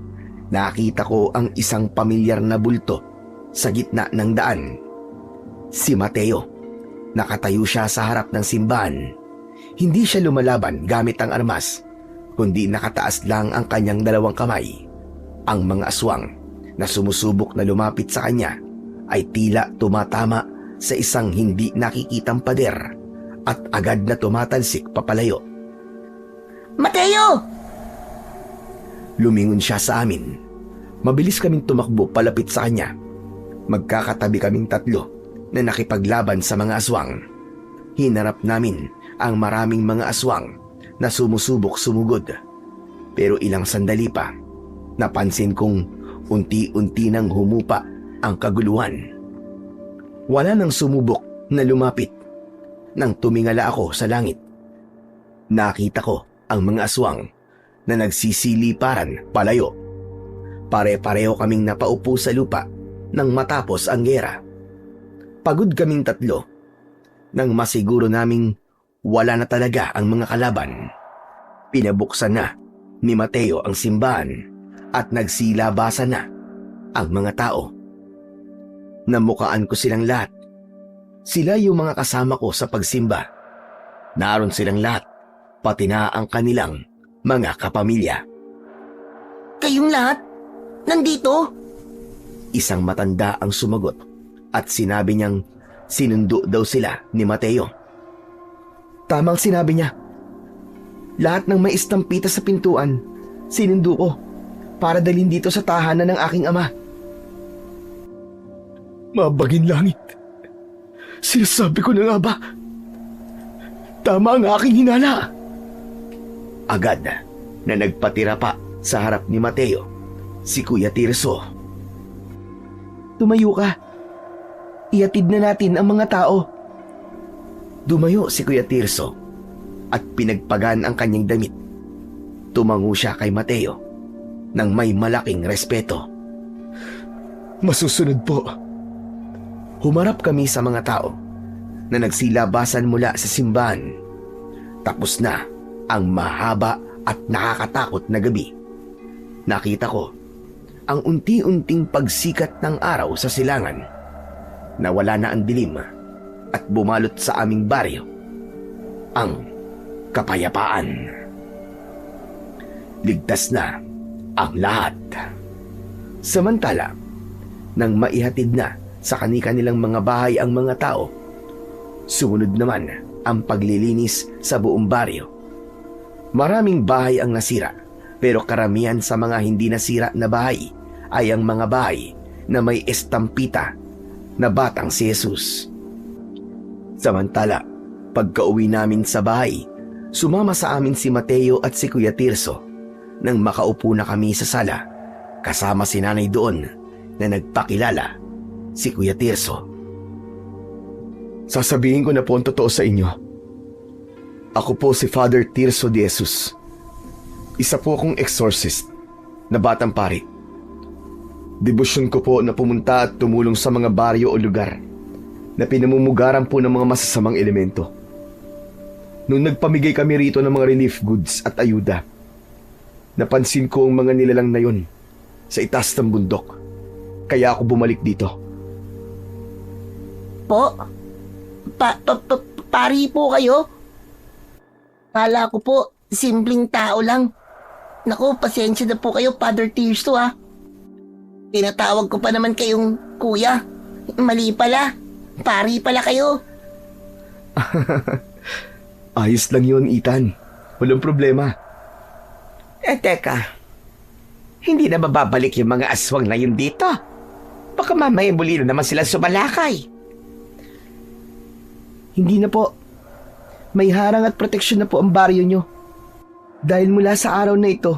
nakita ko ang isang pamilyar na bulto sa gitna ng daan. Si Mateo. Nakatayo siya sa harap ng simbahan. Hindi siya lumalaban gamit ang armas, kundi nakataas lang ang kanyang dalawang kamay. Ang mga aswang na sumusubok na lumapit sa kanya ay tila tumatama sa isang hindi nakikitang pader at agad na tumatalsik papalayo. Mateo! Lumingon siya sa amin. Mabilis kaming tumakbo palapit sa kanya. Magkakatabi kaming tatlo na nakipaglaban sa mga aswang. Hinarap namin ang maraming mga aswang na sumusubok sumugod. Pero ilang sandali pa, napansin kong unti-unti nang humupa ang kaguluhan. Wala nang sumubok na lumapit. Nang tumingala ako sa langit, nakita ko ang mga aswang na nagsisiliparan palayo. Pare-pareho kaming napaupo sa lupa nang matapos ang gera. Pagod kaming tatlo nang masiguro naming wala na talaga ang mga kalaban. Pinabuksan na ni Mateo ang simbahan at nagsilabasan na ang mga tao. Namukaan ko silang lahat. Sila yung mga kasama ko sa pagsimba. Naroon silang lahat, pati na ang kanilang mga kapamilya. Kayong lahat? Nandito? Isang matanda ang sumagot at sinabi niyang sinundo daw sila ni Mateo. Tamang sinabi niya. Lahat ng may estampita sa pintuan, sinundo ko para dalhin dito sa tahanan ng aking ama. Mabagin langit. Sinasabi ko na nga ba? Tama ang aking hinala. Agad na nagpatira pa sa harap ni Mateo si Kuya Tirso. Tumayo ka. Ihatid na natin ang mga tao. Dumayo si Kuya Tirso at pinagpagan ang kanyang damit. Tumango siya kay Mateo nang may malaking respeto. Masusunod po. Humarap kami sa mga tao na nagsilabasan mula sa simbahan. Tapos na ang mahaba at nakakatakot na gabi. Nakita ko ang unti-unting pagsikat ng araw sa silangan. Nawala na ang dilim at bumalot sa aming baryo ang kapayapaan. Ligtas na ang lahat. Samantala, nang maihatid na sa kani-kanilang mga bahay ang mga tao, sumunod naman ang paglilinis sa buong baryo. Maraming bahay ang nasira, pero karamihan sa mga hindi nasira na bahay ay ang mga bahay na may estampita na batang si Jesus. Samantala, pagka-uwi namin sa bahay, sumama sa amin si Mateo at si Kuya Tirso nang makaupo na kami sa sala kasama si nanay doon na nagpakilala si Kuya Tirso. Sasabihin ko na po ang totoo sa inyo. Ako po si Father Tirso de Jesus. Isa po akong exorcist na batang pari. Debosyon ko po na pumunta at tumulong sa mga baryo o lugar na pinamumugaran po ng mga masasamang elemento. Nung nagpamigay kami rito ng mga relief goods at ayuda, napansin ko ang mga nilalang na yun sa itaas ng bundok. Kaya ako bumalik dito. Po? Pari po kayo? Kala ko po, simpleng tao lang. Naku, pasensya na po kayo, Father Tirso ha. Tinatawag ko pa naman kayong kuya. Mali pala. Pari pala kayo. Ayos lang yun, Ethan. Walang problema. Teka. Hindi na mababalik yung mga aswang na yun dito. Baka mamaya muli na naman sila sumalakay. Hindi na po. May harang at proteksyon na po ang baryo nyo. Dahil mula sa araw na ito,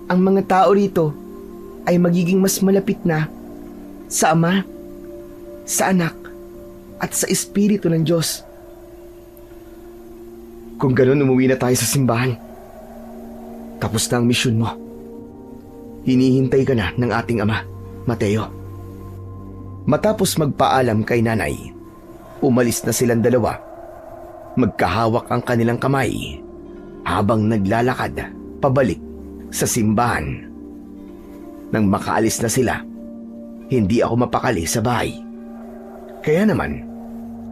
ang mga tao rito ay magiging mas malapit na sa Ama, sa Anak, at sa Espiritu ng Diyos. Kung ganun, umuwi na tayo sa simbahan. Tapos na ang misyon mo. Hinihintay ka na ng ating ama, Mateo. Matapos magpaalam kay nanay, umalis na silang dalawa. Magkahawak ang kanilang kamay habang naglalakad pabalik sa simbahan. Nang makaalis na sila, hindi ako mapakali sa bahay. Kaya naman,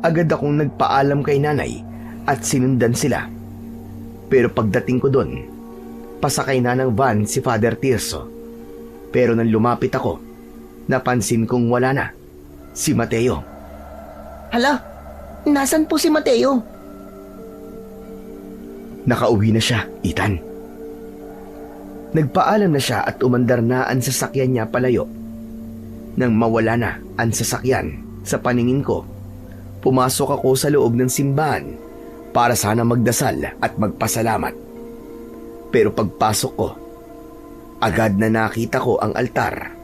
agad akong nagpaalam kay nanay at sinundan sila. Pero pagdating ko doon, pasakay na ng van si Father Tirso. Pero nang lumapit ako, napansin kong wala na si Mateo. Hala, nasan po si Mateo? Nakauwi na siya, Ethan. Nagpaalam na siya at umandar na ang sasakyan niya palayo. Nang mawala na ang sasakyan sa paningin ko, pumasok ako sa loob ng simbahan para sana magdasal at magpasalamat. Pero pagpasok ko, agad na nakita ko ang altar.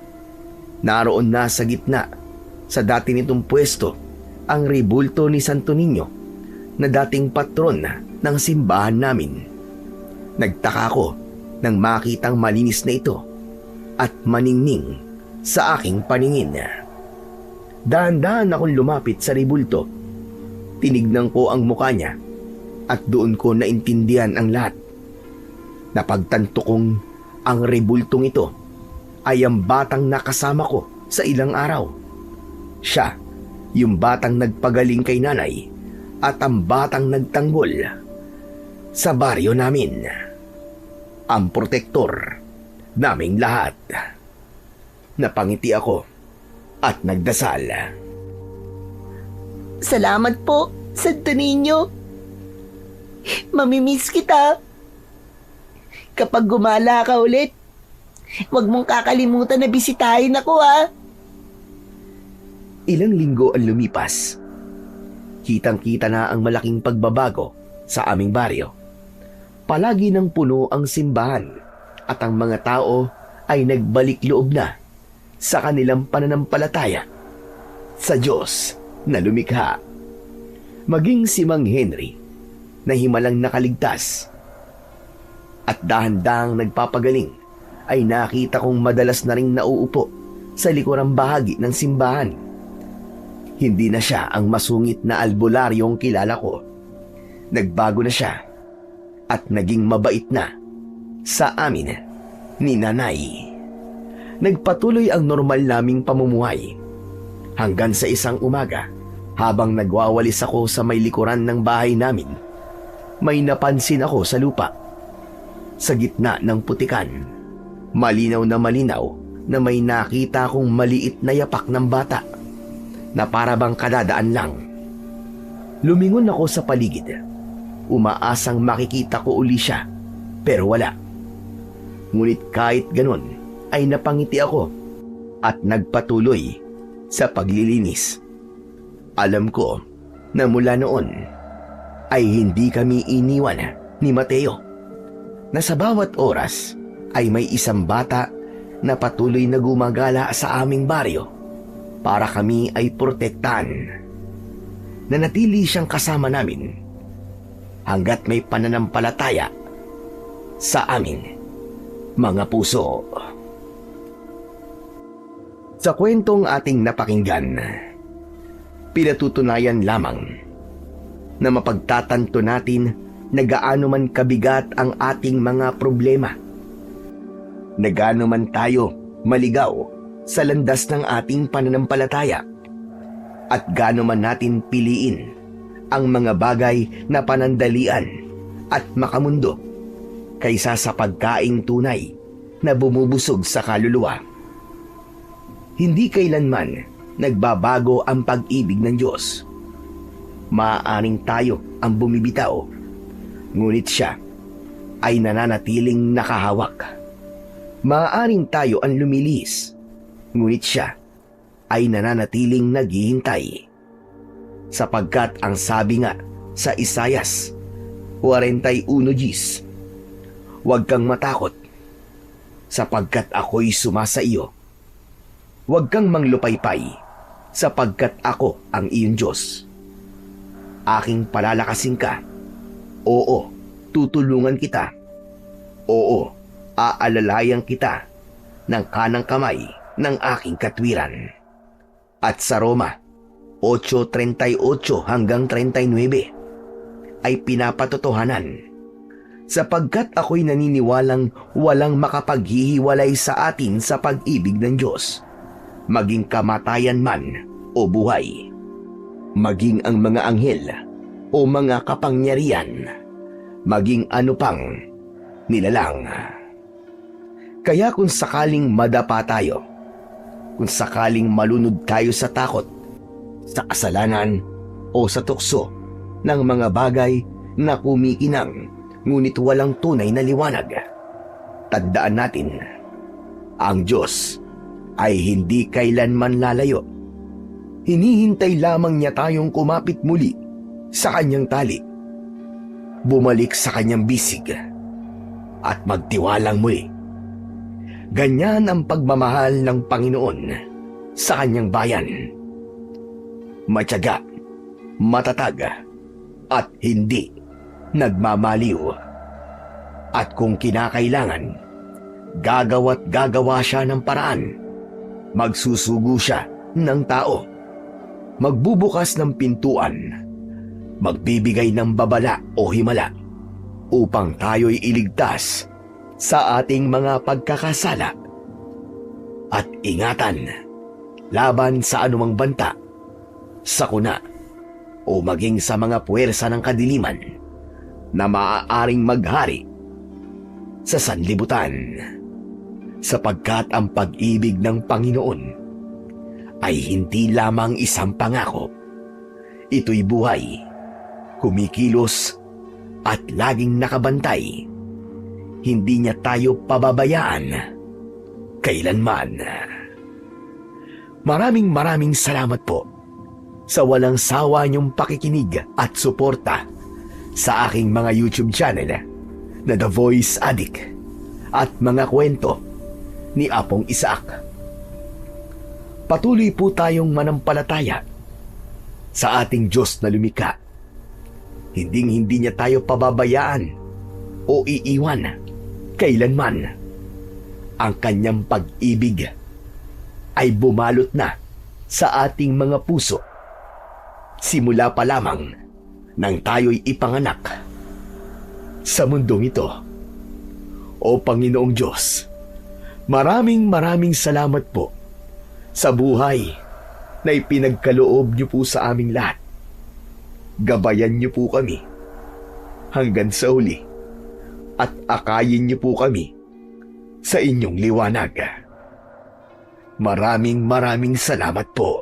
Naroon na sa gitna, sa dati nitong pwesto, ang rebulto ni Santo Niño na dating patron ng simbahan namin. Nagtaka ko nang makitang malinis na ito at maningning sa aking paningin. Dahan-dahan akong lumapit sa rebulto. Tinignan ko ang mukha niya at doon ko naintindihan ang lahat. Napagtanto kong Ang rebultong ito ay ang batang nakasama ko sa ilang araw. Siya, yung batang nagpagaling kay nanay at ang batang nagtanggol sa baryo namin. Ang protektor naming lahat. Napangiti ako at nagdasal. Salamat po, Santo Niño. Mamimiss kita. Kapag gumala ka ulit, huwag mong kakalimutan na bisitahin ako, ha? Ilang linggo ang lumipas. Kitang-kita na ang malaking pagbabago sa aming baryo. Palagi ng puno ang simbahan at ang mga tao ay nagbalik loob na sa kanilang pananampalataya sa Diyos na lumikha. Maging si Mang Henry na himalang nakaligtas at dahan-dahang nagpapagaling ay nakita kong madalas na ring nauupo sa likurang bahagi ng simbahan. Hindi na siya ang masungit na albularyong kilala ko. Nagbago na siya at naging mabait na sa amin ni Nanay. Nagpatuloy ang normal naming pamumuhay hanggang sa isang umaga habang nagwawalis ako sa may likuran ng bahay namin. May napansin ako sa lupa. Sa gitna ng putikan, malinaw na may nakita kong maliit na yapak ng bata na para bang kadadaan lang. Lumingon ako sa paligid. Umaasang makikita ko uli siya, pero wala. Ngunit kahit ganun, ay napangiti ako at nagpatuloy sa paglilinis. Alam ko na mula noon ay hindi kami iniwan ni Mateo, na sa bawat oras ay may isang bata na patuloy na gumagala sa aming baryo para kami ay protektahan. Nanatili siyang kasama namin hanggat may pananampalataya sa amin, mga puso. Sa kwentong ating napakinggan, pinatutunayan lamang na mapagtatanto natin na gaano man kabigat ang ating mga problema, na gaano man tayo maligaw sa landas ng ating pananampalataya, at gaano man natin piliin ang mga bagay na panandalian at makamundo kaysa sa pagkaing tunay na bumubusog sa kaluluwa. Hindi kailanman nagbabago ang pag-ibig ng Diyos. Maaaring tayo ang bumibitaw, ngunit siya ay nananatiling nakahawak. Maaaring tayo ang lumilis, ngunit siya ay nananatiling naghihintay. Sapagkat ang sabi nga sa Isayas 41:10, "Huwag kang matakot, sapagkat ako'y sumasa iyo. Huwag kang manglupaypay, sapagkat ako ang iyong Diyos. Aking palalakasin ka. Oo, tutulungan kita. Oo, aalalayan kita ng kanang kamay ng aking katwiran." At sa Roma 8:38 hanggang 39 ay pinapatotohanan, "Sapagkat ako'y naniniwalang walang makapaghihiwalay sa atin sa pag-ibig ng Diyos, maging kamatayan man o buhay, maging ang mga anghel o mga kapangyarihan, maging ano pang nilalang." Kaya kung sakaling madapa tayo, kung sakaling malunod tayo sa takot, sa kasalanan o sa tukso ng mga bagay na kumikinang ngunit walang tunay na liwanag, tandaan natin, ang Diyos ay hindi kailanman lalayo. Hinihintay lamang niya tayong kumapit muli sa kanyang tali, bumalik sa kanyang bisig, at magtiwalang muli. Ganyan ang pagmamahal ng Panginoon sa kanyang bayan. Matyaga, matatag, at hindi nagmamaliw. At kung kinakailangan, gagawa't gagawa siya ng paraan. Magsusugo siya ng tao. Magbubukas ng pintuan. Magbibigay ng babala o himala upang tayo'y iligtas sa ating mga pagkakasala at ingatan laban sa anumang banta, sakuna o maging sa mga puwersa ng kadiliman na maaaring maghari sa sanlibutan, sapagkat ang pag-ibig ng Panginoon ay hindi lamang isang pangako. Ito'y buhay, kumikilos at laging nakabantay. Hindi niya tayo pababayaan kailanman. Maraming salamat po sa walang sawa niyong pakikinig at suporta sa aking mga YouTube channel na The Voice Addict at mga kwento ni Apong Isaac. Patuloy po tayong manampalataya sa ating Diyos na lumikha. Hinding-hindi niya tayo pababayaan o iiwan kailanman. Ang kanyang pag-ibig ay bumalot na sa ating mga puso simula pa lamang nang tayo'y ipanganak sa mundong ito. O Panginoong Diyos, maraming salamat po sa buhay na ipinagkaloob niyo po sa aming lahat. Gabayan niyo po kami hanggang sa huli at akayin niyo po kami sa inyong liwanag. Maraming salamat po.